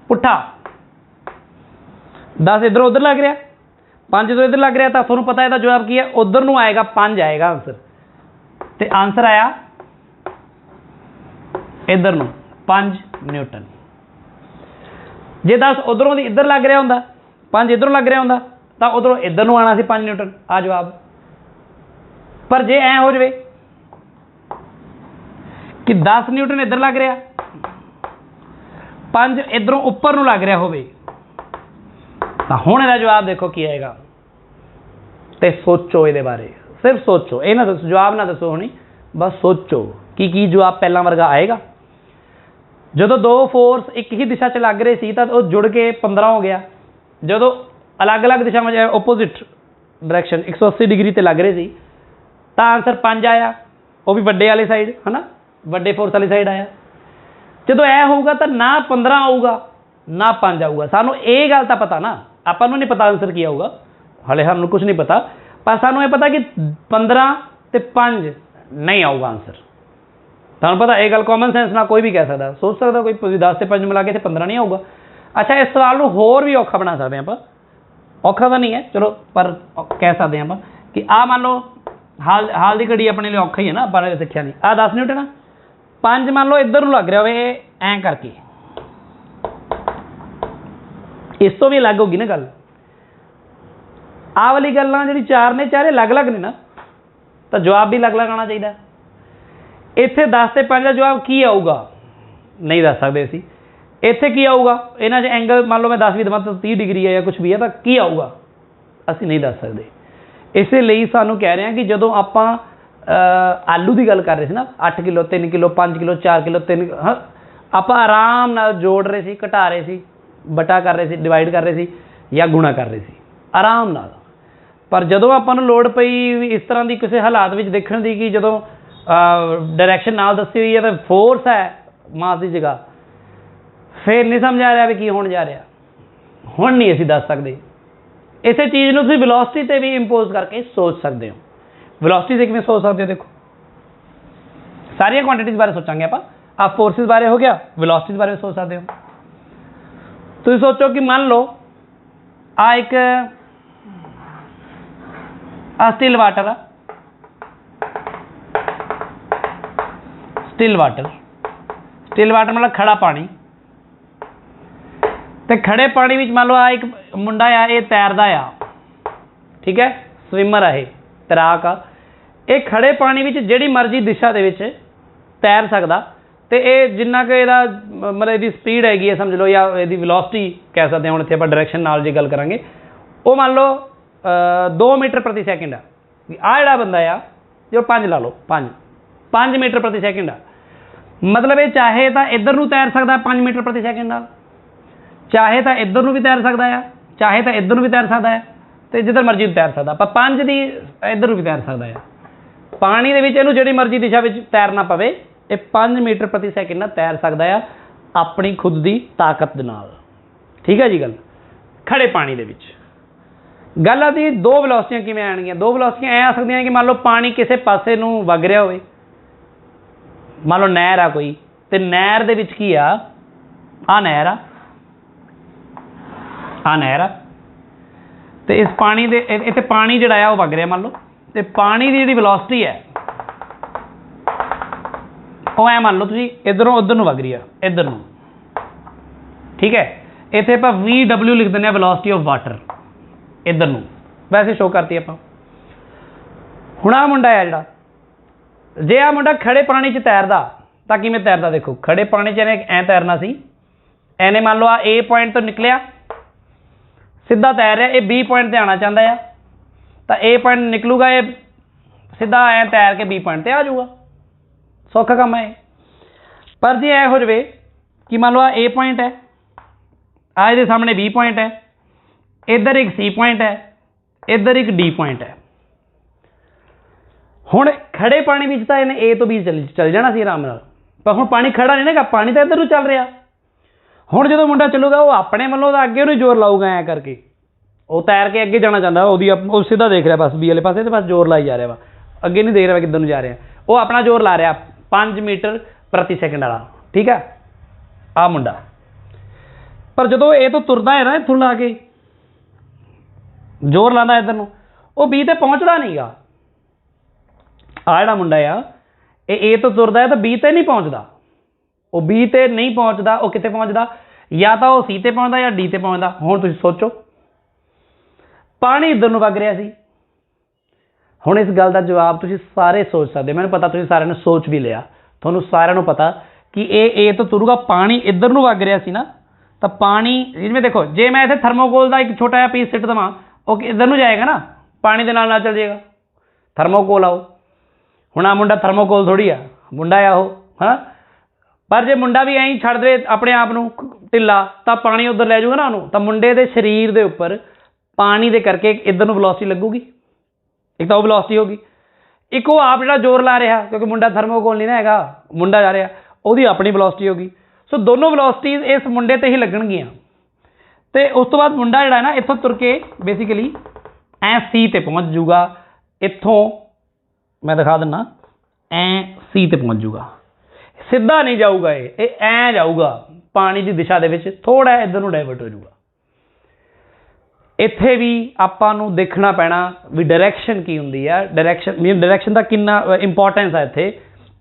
पुट्ठा, 10 इधरों उधर लग रहा, 5 तो इधर लग रहा, तो थोड़ा पता है जवाब की है, उधर नूं आएगा 5 आएगा आंसर, तो आंसर आया इधर नूं 5 न्यूटन। जे 10 उधरों दी इधर लग रहा होंदा, 5 इधरों लग रहा होंदा, तो उधरों इधर नूं आना सी 5 न्यूटन, आ जवाब। पर जे ऐ हो जाए कि 10 न्यूटन इधर लग रहा, 5 इधरों उपर नूं लग रहा होवे, तो हुण इहदा जवाब देखो की आएगा। तो सोचो ये बारे, सिर्फ सोचो, ये ना दसो जवाब ना दसो हुणी, बस सोचो कि जवाब पहला वर्गा आएगा। जो दो फोर्स एक ही दिशा च लग रहे सी, तो वो जुड़ के 15 हो गया। जो अलग अलग दिशा में ओपोजिट डायरैक्शन 180 डिग्री ते लग रहे सी, तो आंसर 5 आया, वो भी वड्डे वाली साइड है ना, वड्डे फोर्स वाली साइड आया। जो ऐ होगा तो ना 15 आऊगा ना 5 आऊगा। सानू ये गल तो पता ना, आपां नूं नहीं पता आंसर की आऊगा, हाले सानू कुछ नहीं पता, पर सानू ये पता कि 15 ते 5 नहीं आऊगा आंसर। तुहानू पता ये गल कॉमन सेंस ना कोई भी कह सकता, सोच सकता कोई 10 से 5 मिला के 15 नहीं आऊगा। अच्छा इस सवाल को होर भी औखा बना सकते हैं आप, औखा तो नहीं है चलो, पर कह सकते हैं आप कि आ मान लो हाल की घड़ी अपने लिए औखा ही है ना, अपने सीखा नहीं। आ 10 न्यूटन 5 मान लो इधर लग रहा हो ऐ करके, इस तो भी अलग होगी ना गल। आ वाली गल्लां जिहड़ी 4 ने 4 अलग अलग ने ना, तो जवाब भी अलग अलग आना चाहिए। इत्थे 10 से 5 का जवाब की आऊगा नहीं दस सकते असीं, इत्थे की आऊगा इन्हां 'च एंगल मान लो मैं 10 भी देवां तो 30 डिग्री है या कुछ भी है, तो की आऊगा असीं नहीं दस सकते। इसलिए सानू कह रहे हैं कि जदों आपां आलू की गल कर रहे थे ना, 8 किलो 3 किलो 5 किलो 4 किलो 3, हाँ आप आराम नाल जोड़ रहे सी, घटा रहे सी, बटा कर रहे सी, डिवाइड कर रहे सी या गुणा कर रहे सी आराम नाल। पर जदों आपां नूं लोड़ पई इस तरह की किसी हालात में देखने की कि जदों डायरैक्शन नाल दसी हुई है तो फोर्स है मास की जगह, फिर नहीं समझ आ रहा भी की होने जा रहा, हुण नहीं असीं दस सकते। इस चीज़ को तुसीं वेलोसिटी ते भी इंपोज करके सोच सकते हो। वेलोसिटी से किवें सोच सकते हो, देखो सारिया क्वांटिटीज़ बारे सोचांगे आप फोर्सिस बारे हो गया, वेलोसिटीज़ बारे सोच सकते हो। तुसीं सोचो कि मान लो आ एक स्टिल वाटर आ, स्टिल वाटर मतलब खड़ा पानी, तो खड़े पानी में मान लो आ एक मुंडा आ, ये तैरदा आ, ठीक है स्विमर है, तैराक आ, ये खड़े पानी में जिहड़ी मर्जी दिशा दे विच तैर सकदा, तो ये जिन्ना कि इहदा मतलब इहदी स्पीड हैगी है समझ लो, या इहदी वेलोसिटी कह सकते हैं, हुण इत्थे आपां डायरैक्शन नाल जी गल करांगे, वो मान लो 2 मीटर प्रति सैकेंड आ जिहड़ा बंदा आ, जो 5 ला लो 5 मीटर प्रति सैकेंड आ, मतलब ये चाहे तो इधर नूं तैर सकता 5 मीटर प्रति सैकेंड नाल, चाहे तो इधर नूं भी तैर सकता है, चाहे तो इधर नूं भी तैर सकता है, तो जिधर मर्जी तैर सकता, पर 5 दी इधर भी तैर सकता है। पानी दे विच इहनूं जिहड़ी मर्जी दिशा विच तैरना पवे, ये 5 मीटर प्रति सैकेंड नाल तैर सकदा आ अपनी खुद की ताकत दे नाल। ठीक है जी गल। खड़े पानी दे विच गल आती दो वेलोसिटियां किवें आउणगीਆਂ। दो वेलोसिटियां ऐ आ सकदियां कि मान लो पानी किसी पासे नूं वग रिहा होवे, मान लो नहर आ कोई, ते नहर दे विच की आ नहर आ नहर आ, ते इस पानी दे इत्थे पानी जिहड़ा आ वग रिहा मान लो, ते पानी की जिहड़ी वेलोसिटी है वो ऐ मान लो तुसीं इधरों उधर नूं वग रही है, इधर नूं। ठीक है, इत्थे आपां VW लिख दिंदे वेलोसिटी ऑफ वाटर, इधर नूं वैसे शो करती आपां। हुण आ मुंडा है जिहड़ा, जे आ मुंडा खड़े पानी च तैरदा तां किवें तैरदा, देखो खड़े पानी च इहने ऐ तैरना सी, इहने मान लो आ A पॉइंट तो निकलिया, सीधा तैर रहा, ये B पॉइंट ते आना चाहता है, तो A पॉइंट निकलूगा, ये सीधा ऐ तैर के B पॉइंट ते आ जाऊगा, सौखा काम है। पर जे ऐ हो जाए कि मान लो आ A पॉइंट है, आ इहदे सामने B पॉइंट है, इधर एक C पॉइंट है, इधर एक D पॉइंट है। हुण खड़े पानी विच तां इहने A तो B चल जाना सी आराम नाल, पर हुण पानी खड़ा नहीं ना, पानी तो इधर नूं चल रहा। हुण जो मुंडा चलूगा वो अपने वालों तो अगे जोर लाऊगा, ऐ करके वो तैर के अगे जाना चाहता, वो सीधा देख रहा बस बी वाले पासे, तो बस जोर लाई जा रहा वा, अगे नहीं देख रहा किधर जा रहा, वो अपना जोर ला रहा 5 मीटर प्रति सैकेंड वाला। ठीक है, आ मुंडा, पर जो ये तो तुरदा है ना इत्थों ला के जोर लाता इधर नूं, वो बी ते पहुँचता नहीं गा। आ जिहड़ा मुंडा आ ये तो तुरदा है तो बी ते नहीं पहुँचता, वो बी ते नहीं पहुँचता, वो कित्थे पहुँचता, या तो वो सी ते पहुँचता या डी ते पहुँचता। हुण तुसीं सोचो, पानी इधर नूं वग रिहा सी। हुण इस गल का जवाब तुसीं सारे सोच सकते, मैनूं पता तुसीं सारिआं ने सोच भी लिया, तुहानूं सारिआं नूं पता कि ये तो तुरूगा, पानी इधर नूं वग रिहा सी ना, तो पानी जिवें देखो जे मैं इत्थे थर्मोकोल का एक छोटा जिहा पीस सिੱਟ देवां, वो इधर नूं जाएगा ना, पानी दे नाल चल जाएगा, थर्मोकोल आओ। हुण आ मुंडा थर्मोकोल थोड़ी आ, मुंडा आ वो, हाँ। पर जे मुंडा भी ऐं छड्ड दे अपने आप नूं ढिला, तो पानी उधर लै जाऊगा ना उन्होंने, तो मुंडे के शरीर के उपर पानी के करके इधर नूं वेलोसिटी लगूगी, एक तो वो वेलोसिटी होगी, एक वो आप जो जोर ला रहा, क्योंकि मुंडा थर्मोकोल नहीं ना हैगा, मुंडा जा रहा, वो अपनी वेलोसिटी होगी। सो दोनों वेलोसिटीज इस मुंडे ते ही लगणगियां, ते उस तो बाद मुंडा जिहड़ा ना इत्थों तुर के बेसिकली ऐ सी ते पहुँच जूगा, इत्थों मैं दिखा दिना, ऐ सी ते पहुँच जूगा, सीधा नहीं जाऊगा, ये ऐ जाऊगा पानी की दिशा के थोड़ा इधर नूं डाइवर्ट हो जाऊगा। इत्थे भी आपां नूं देखना पैना भी डायरैक्शन की हुंदी है, डायरैक्शन का कितना इंपॉर्टेंस है इत्थे।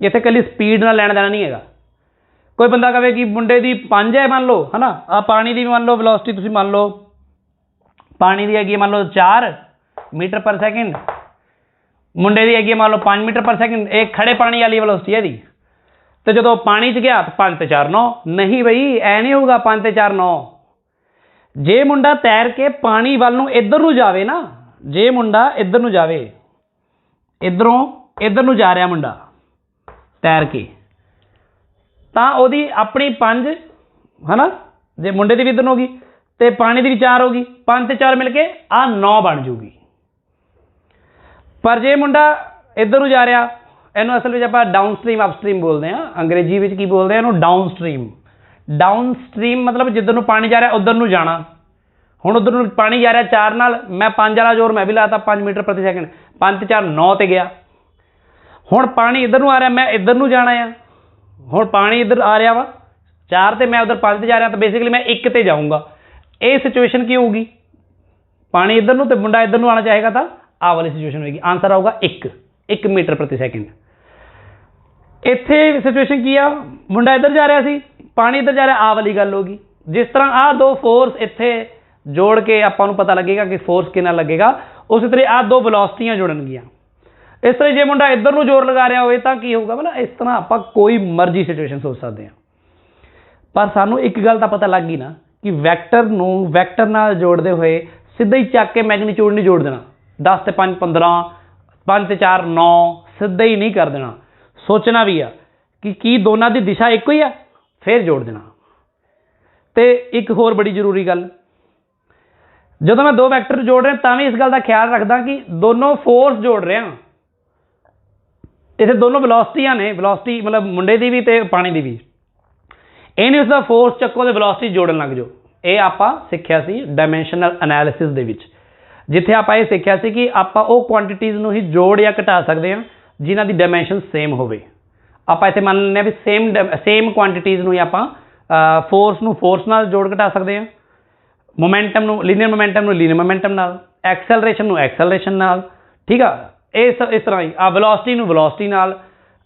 इत्थे कली स्पीड नाल लैना देना नहीं है। कोई बंदा कहे कि मुंडे की 5 है मान लो, है ना, आ पानी की मान लो वेलोसिटी तुसीं मान लो पानी की हैगी मान लो 4 मीटर पर सैकेंड, मुंडे की हैगी मान लो 5 मीटर पर सैकेंड, एक खड़े पानी वाली वेलोसिटी है दी, तो जो पानी च गया तो 5 ते 4 9, नहीं बई ऐ नहीं होगा 5 ते 4 9। जे मुंडा तैर के पानी वाल नूं इधर नूं जावे ना, जे मुंडा इधर नूं जावे, इधरों इधर नूं जा रहा मुंडा तैर के, तां ओदी अपनी 5 है ना, जे मुंडे की भी इधर होगी तो पानी की भी 4 होगी, 5 ते 4 मिलके आ 9 बन जूगी। पर जे मुंडा इधर नूं जा रहा, इनू असल में आप डाउन स्ट्रीम अपस्ट्रीम बोलते हैं, अंग्रेजी में की बोलते हैं इनू डाउन स्ट्रीम। डाउन स्ट्रीम मतलब जिधर नूं पानी जा रहा उधर नूं जाना। हुण उधर नूं पानी जा रहा 4 नाल, मैं 5 वाला जोर मैं भी लाता 5 मीटर प्रति सैकेंड, 5 ते 4 9 ते गया। हुण पानी इधर नूं आ रहा, मैं इधर नूं जाना है, हुण पानी इधर आ रहा वा 4 ते मैं उधर 5 ते जा रहा, तो बेसिकली मैं 1 ते जाऊँगा। ये सिचुएशन की होगी, पानी इधर नूं ते मुंडा इधर नूं आना चाहेगा तो आ वाली सिचुएशन होगी, आंसर आऊगा 1 मीटर प्रति सैकेंड। इत्थे सिचुएशन की आ, मुंडा इधर जा रहा सी, पानी इधर जा रहा, आ वाली गल होगी। जिस तरह आ दो फोर्स इत्थे जोड़ के आपां पता लगेगा कि फोर्स कितना लगेगा, उस तरह आ दो वेलोसिटियां जुड़नगियां। इस तरह जे मुंडा इधर नूं जोर लगा रहा होए तां की होगा, मतलब इस तरह आपां कोई मर्जी सिचुएशन सोच सकते हैं। पर सानू एक गल तां पता लग गई ना कि वैक्टर नूं वैक्टर नाल जोड़ते हुए सीधा ही चक के मैगनीट्यूड नहीं जोड़ देना, 10 ते 5 15, 5 ते 4 9 सीधा ही नहीं कर देना। सोचना भी है कि दोनों की दिशा एक ही है, फिर जोड़ देना। तो एक होर बड़ी जरूरी गल, जो मैं 2 वैक्टर जोड़ रहा तां भी इस गल का ख्याल रखदा कि दोनों फोर्स जोड़ रहे हैं, इत्थे दोनों वेलोसिटियां ने, वेलोसिटी मतलब मुंडे दी भी ते पानी दी भी। ਇਹ ਨਹੀਂ ਉਸਦਾ ਫੋਰਸ ਚੱਕੋ ਤੇ ਵੈਲੋਸਿਟੀ ਜੋੜਨ ਲੱਗ ਜਾਓ। ਇਹ ਆਪਾਂ ਸਿੱਖਿਆ ਸੀ ਡਾਇਮੈਂਸ਼ਨਲ ਐਨਾਲਿਸਿਸ ਦੇ ਵਿੱਚ, ਜਿੱਥੇ ਆਪਾਂ ਇਹ ਸਿੱਖਿਆ ਸੀ ਕਿ ਆਪਾਂ ਉਹ ਕੁਆਂਟੀਟੀਜ਼ ਨੂੰ ਹੀ ਜੋੜ ਜਾਂ ਘਟਾ ਸਕਦੇ ਹਾਂ ਜਿਨ੍ਹਾਂ ਦੀ ਡਾਇਮੈਂਸ਼ਨ ਸੇਮ ਹੋਵੇ। ਆਪਾਂ ਇੱਥੇ ਮੰਨ ਲੈਂਦੇ ਹਾਂ ਵੀ ਸੇਮ ਕੁਆਂਟੀਟੀਜ਼ ਨੂੰ ਹੀ ਆਪਾਂ ਫੋਰਸ ਨੂੰ ਫੋਰਸ ਨਾਲ ਜੋੜ ਘਟਾ ਸਕਦੇ ਹਾਂ, ਮੋਮੈਂਟਮ ਨੂੰ ਲੀਨੀਅਰ ਮੋਮੈਂਟਮ ਨਾਲ, ਐਕਸਲਰੇਸ਼ਨ ਨੂੰ ਐਕਸਲਰੇਸ਼ਨ ਨਾਲ। ਠੀਕ ਆ, ਇਸ ਤਰ੍ਹਾਂ ਹੀ ਆ ਵੈਲੋਸਿਟੀ ਨੂੰ ਵੈਲੋਸਿਟੀ ਨਾਲ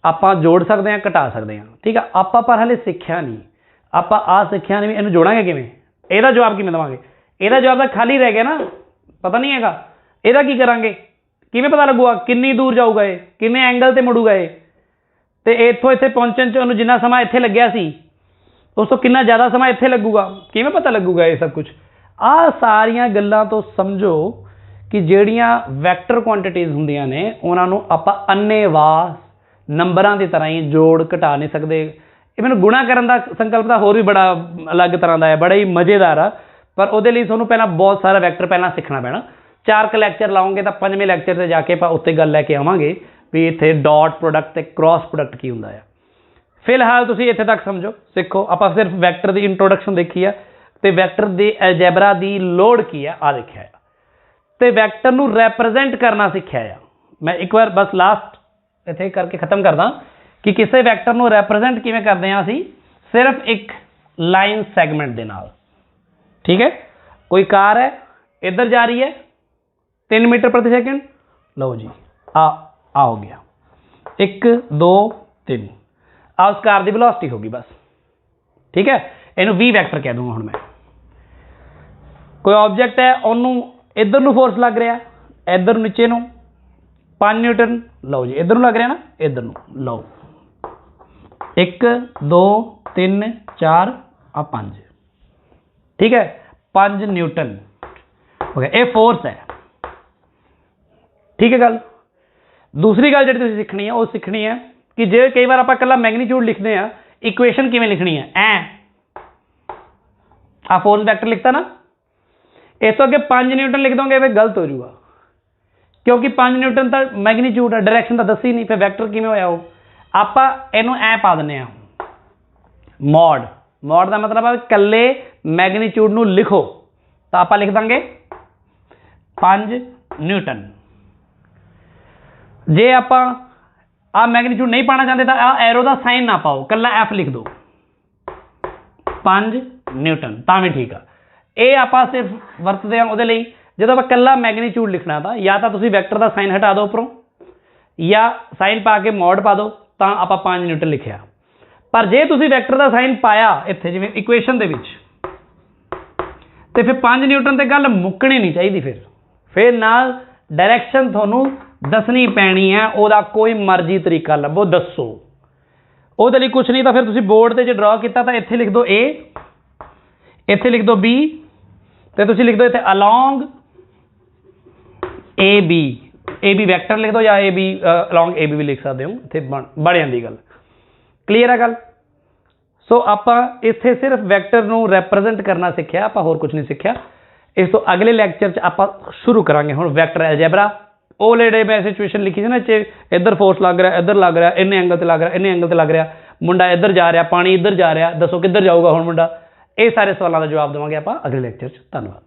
ਆਪਾਂ ਜੋੜ ਸਕਦੇ ਹਾਂ, ਘਟਾ ਸਕਦੇ ਹਾਂ। ਠੀਕ ਆ, ਆਪਾਂ ਪਰ ਹਾਲੇ ਸਿੱਖਿਆ ਨਹੀਂ, ਆਪਾਂ ਆਹ ਸਿੱਖਿਆ ਨਹੀਂ ਵੀ ਇਹਨੂੰ ਜੋੜਾਂਗੇ ਕਿਵੇਂ, ਇਹਦਾ ਜਵਾਬ ਕਿਵੇਂ ਦੇਵਾਂਗੇ। ਇਹਦਾ ਜਵਾਬ ਤਾਂ ਖਾਲੀ ਰਹਿ ਗਿਆ ਨਾ, ਪਤਾ ਨਹੀਂ ਹੈਗਾ। ਇਹਦਾ ਕੀ ਕਰਾਂਗੇ, ਕਿਵੇਂ ਪਤਾ ਲੱਗੂਗਾ ਕਿੰਨੀ ਦੂਰ ਜਾਊਗਾ ਇਹ, ਕਿੰਨੇ ਐਂਗਲ 'ਤੇ ਮੁੜੂਗਾ ਇਹ, ਅਤੇ ਇੱਥੋਂ ਇੱਥੇ ਪਹੁੰਚਣ 'ਚ ਉਹਨੂੰ ਜਿੰਨਾ ਸਮਾਂ ਇੱਥੇ ਲੱਗਿਆ ਸੀ ਉਸ ਤੋਂ ਕਿੰਨਾ ਜ਼ਿਆਦਾ ਸਮਾਂ ਇੱਥੇ ਲੱਗੂਗਾ, ਕਿਵੇਂ ਪਤਾ ਲੱਗੂਗਾ ਇਹ ਸਭ ਕੁਛ। ਆਹ ਸਾਰੀਆਂ ਗੱਲਾਂ ਤੋਂ ਸਮਝੋ ਕਿ ਜਿਹੜੀਆਂ ਵੈਕਟਰ ਕੁਆਂਟੀਟੀਜ਼ ਹੁੰਦੀਆਂ ਨੇ ਉਹਨਾਂ ਨੂੰ ਆਪਾਂ ਅੰਨ੍ਹੇਵਾਹ ਨੰਬਰਾਂ ਦੀ ਤਰ੍ਹਾਂ ਹੀ ਜੋੜ ਘਟਾ ਨਹੀਂ ਸਕਦੇ। ਇਹ ਮੈਨੂੰ ਗੁਣਾ ਕਰਨ ਦਾ ਸੰਕਲਪ ਤਾਂ ਹੋਰ ਵੀ ਬੜਾ ਅਲੱਗ ਤਰ੍ਹਾਂ ਦਾ ਹੈ, ਬੜਾ ਹੀ ਮਜ਼ੇਦਾਰ ਆ, ਪਰ ਉਹਦੇ ਲਈ ਤੁਹਾਨੂੰ ਪਹਿਲਾਂ ਬਹੁਤ ਸਾਰਾ ਵੈਕਟਰ ਪਹਿਲਾਂ ਸਿੱਖਣਾ ਪੈਣਾ। 4 ਲੈਕਚਰ ਲਾਉਂਗੇ ਤਾਂ 5ਵੇਂ ਲੈਕਚਰ 'ਤੇ ਜਾ ਕੇ ਆਪਾਂ ਉੱਤੇ ਗੱਲ ਲੈ ਕੇ ਆਵਾਂਗੇ ਵੀ ਇੱਥੇ ਡਾਟ ਪ੍ਰੋਡਕਟ ਅਤੇ ਕ੍ਰਾਸ ਪ੍ਰੋਡਕਟ ਕੀ ਹੁੰਦਾ ਆ। ਫਿਲਹਾਲ ਤੁਸੀਂ ਇੱਥੇ ਤੱਕ ਸਮਝੋ, ਸਿੱਖੋ। ਆਪਾਂ ਸਿਰਫ ਵੈਕਟਰ ਦੀ ਇੰਟਰੋਡਕਸ਼ਨ ਦੇਖੀ ਆ ਅਤੇ ਵੈਕਟਰ ਦੇ ਐਲਜੈਬਰਾ ਦੀ ਲੋੜ ਕੀ ਆ ਆਹ ਦੇਖਿਆ ਆ, ਅਤੇ ਵੈਕਟਰ ਨੂੰ ਰੈਪਰਜ਼ੈਂਟ ਕਰਨਾ ਸਿੱਖਿਆ ਆ। ਮੈਂ ਇੱਕ ਵਾਰ ਬਸ ਲਾਸਟ ਇੱਥੇ ਕਰਕੇ ਖ਼ਤਮ ਕਰਦਾ ਕਿ ਕਿਸੇ ਵੈਕਟਰ ਨੂੰ ਰੈਪਰਜ਼ੈਂਟ ਕਿਵੇਂ ਕਰਦੇ ਹਾਂ ਅਸੀਂ, ਸਿਰਫ ਇੱਕ ਲਾਈਨ ਸੈਗਮੈਂਟ ਦੇ ਨਾਲ। ਠੀਕ ਹੈ, ਕੋਈ ਕਾਰ ਹੈ ਇੱਧਰ ਜਾ ਰਹੀ ਹੈ 3 ਮੀਟਰ ਪ੍ਰਤੀ ਸੈਕਿੰਡ, ਲਓ ਜੀ ਆ ਹੋ ਗਿਆ 1 2 3, ਆ ਉਸ ਕਾਰ ਦੀ ਵੈਲੋਸਿਟੀ ਹੋਗੀ ਬਸ। ਠੀਕ ਹੈ, ਇਹਨੂੰ V ਵੈਕਟਰ ਕਹਿ ਦੂੰਗਾ ਹੁਣ ਮੈਂ। ਕੋਈ ਆਬਜੈਕਟ ਹੈ, ਉਹਨੂੰ ਇੱਧਰ ਨੂੰ ਫੋਰਸ ਲੱਗ ਰਿਹਾ, ਇੱਧਰ ਨੂੰ ਨੀਚੇ ਨੂੰ 5 ਨਿਊਟਨ, ਲਓ ਜੀ ਇੱਧਰ ਨੂੰ ਲੱਗ ਰਿਹਾ ਨਾ, ਇੱਧਰ ਨੂੰ ਲਓ 1 2 3 4 ਆ 5। ਠੀਕ ਹੈ, 5 ਨਿਊਟਨ ਹੋ ਗਿਆ, ਇਹ ਫੋਰਸ ਹੈ। ਠੀਕ ਹੈ ਗੱਲ। ਦੂਸਰੀ ਗੱਲ ਜਿਹੜੀ ਤੁਸੀਂ ਸਿੱਖਣੀ ਹੈ ਉਹ ਸਿੱਖਣੀ ਹੈ ਕਿ ਜੇ ਕਈ ਵਾਰ ਆਪਾਂ ਇਕੱਲਾ ਮੈਗਨੀਟਿਊਡ ਲਿਖਦੇ ਹਾਂ, ਇਕੁਏਸ਼ਨ ਕਿਵੇਂ ਲਿਖਣੀ ਹੈ। ਆ ਫੋਰਸ ਵੈਕਟਰ ਲਿਖਤਾ ਨਾ, ਇਸ ਤੋਂ ਅੱਗੇ 5 ਨਿਊਟਨ ਲਿਖ ਦੋਗੇ ਫਿਰ ਗਲਤ ਹੋ ਜਾਊਗਾ, ਕਿਉਂਕਿ 5 ਨਿਊਟਨ ਤਾਂ ਮੈਗਨੀਟਿਊਡ ਹੈ, ਡਾਇਰੈਕਸ਼ਨ ਤਾਂ ਦੱਸੀ ਨਹੀਂ, ਫਿਰ ਵੈਕਟਰ ਕਿਵੇਂ ਹੋਇਆ ਉਹ। ਆਪਾਂ ਇਹਨੂੰ ਐ ਪਾ ਦਿੰਦੇ ਹਾਂ ਮੋਡ। ਮੋਡ ਦਾ ਮਤਲਬ ਹੈ ਇਕੱਲੇ ਮੈਗਨੀਟਿਊਡ ਨੂੰ ਲਿਖੋ, ਤਾਂ ਆਪਾਂ ਲਿਖ ਦਾਂਗੇ 5 ਨਿਊਟਨ। ਜੇ ਆਪਾਂ ਆਹ ਮੈਗਨੀਟਿਊਡ ਨਹੀਂ ਪਾਉਣਾ ਚਾਹੁੰਦੇ ਤਾਂ ਆਹ ਐਰੋ ਦਾ ਸਾਈਨ ਨਾ ਪਾਓ, ਇਕੱਲਾ F ਲਿਖ ਦਿਓ 5 ਨਿਊਟਨ, ਤਾਂ ਵੀ ਠੀਕ ਆ। ਇਹ ਆਪਾਂ ਸਿਰਫ ਵਰਤਦੇ ਹਾਂ ਉਹਦੇ ਲਈ ਜਦੋਂ ਆਪਾਂ ਇਕੱਲਾ ਮੈਗਨੀਟਿਊਡ ਲਿਖਣਾ ਤਾਂ ਜਾਂ ਤਾਂ ਤੁਸੀਂ ਵੈਕਟਰ ਦਾ ਸਾਈਨ ਹਟਾ ਦਿਓ ਉੱਪਰੋਂ, ਜਾਂ ਸਾਈਨ ਪਾ ਕੇ ਮੋਡ ਪਾ ਦਿਓ, ਤਾਂ ਆਪਾਂ 5 ਨਿਊਟਨ ਲਿਖਿਆ। ਪਰ ਜੇ ਤੁਸੀਂ ਵੈਕਟਰ ਦਾ ਸਾਈਨ ਪਾਇਆ ਇੱਥੇ ਜਿਵੇਂ ਇਕੁਏਸ਼ਨ ਦੇ ਵਿੱਚ, ਤੇ ਫਿਰ 5 ਨਿਊਟਨ ਤੇ ਗੱਲ ਮੁੱਕਣੀ ਨਹੀਂ ਚਾਹੀਦੀ। ਫਿਰ ਨਾਲ ਡਾਇਰੈਕਸ਼ਨ ਤੁਹਾਨੂੰ ਦੱਸਣੀ ਪੈਣੀ ਹੈ, ਉਹਦਾ ਕੋਈ ਮਰਜ਼ੀ ਤਰੀਕਾ ਲੱਭੋ, ਦੱਸੋ। ਉਹਦੇ ਲਈ ਕੁਛ ਨਹੀਂ ਤਾਂ ਫਿਰ ਤੁਸੀਂ ਬੋਰਡ 'ਤੇ ਜੇ ਡਰਾ ਕੀਤਾ ਤਾਂ ਇੱਥੇ ਲਿਖ ਦਿਓ A, ਇੱਥੇ ਲਿਖ ਦਿਓ B, ਤੇ ਤੁਸੀਂ ਲਿਖ ਦਿਓ ਇੱਥੇ ਅਲੋਂਗ AB ਵੈਕਟਰ ਲਿਖ ਦਿਓ, ਜਾਂ ਅਲੋਂਗ AB ਵੀ ਲਿਖ ਸਕਦੇ ਹੋ, ਇੱਥੇ ਬਣ ਜਾਂਦੀ ਗੱਲ। ਕਲੀਅਰ ਹੈ ਗੱਲ। ਸੋ ਆਪਾਂ ਇੱਥੇ ਸਿਰਫ ਵੈਕਟਰ ਨੂੰ ਰੈਪਰਜ਼ੈਂਟ ਕਰਨਾ ਸਿੱਖਿਆ, ਆਪਾਂ ਹੋਰ ਕੁਝ ਨਹੀਂ ਸਿੱਖਿਆ। ਇਸ ਤੋਂ ਅਗਲੇ ਲੈਕਚਰ 'ਚ ਆਪਾਂ ਸ਼ੁਰੂ ਕਰਾਂਗੇ ਹੁਣ ਵੈਕਟਰ ਐਲਜੈਬਰਾ। ਉਹ ਜਿਹੜੇ ਮੈਂ ਸਿਚੁਏਸ਼ਨ ਲਿਖੀ ਸੀ ਨਾ, ਇੱਧਰ ਫੋਰਸ ਲੱਗ ਰਿਹਾ, ਇੱਧਰ ਲੱਗ ਰਿਹਾ, ਇੰਨੇ ਐਂਗਲ 'ਤੇ ਲੱਗ ਰਿਹਾ, ਇੰਨੇ ਐਂਗਲ 'ਤੇ ਲੱਗ ਰਿਹਾ, ਮੁੰਡਾ ਇੱਧਰ ਜਾ ਰਿਹਾ, ਪਾਣੀ ਇੱਧਰ ਜਾ ਰਿਹਾ, ਦੱਸੋ ਕਿੱਧਰ ਜਾਊਗਾ ਹੁਣ ਮੁੰਡਾ। ਇਹ ਸਾਰੇ ਸਵਾਲਾਂ ਦਾ ਜਵਾਬ ਦੇਵਾਂਗੇ ਆਪਾਂ ਅਗਲੇ ਲੈਕਚਰ 'ਚ। ਧੰਨਵਾਦ।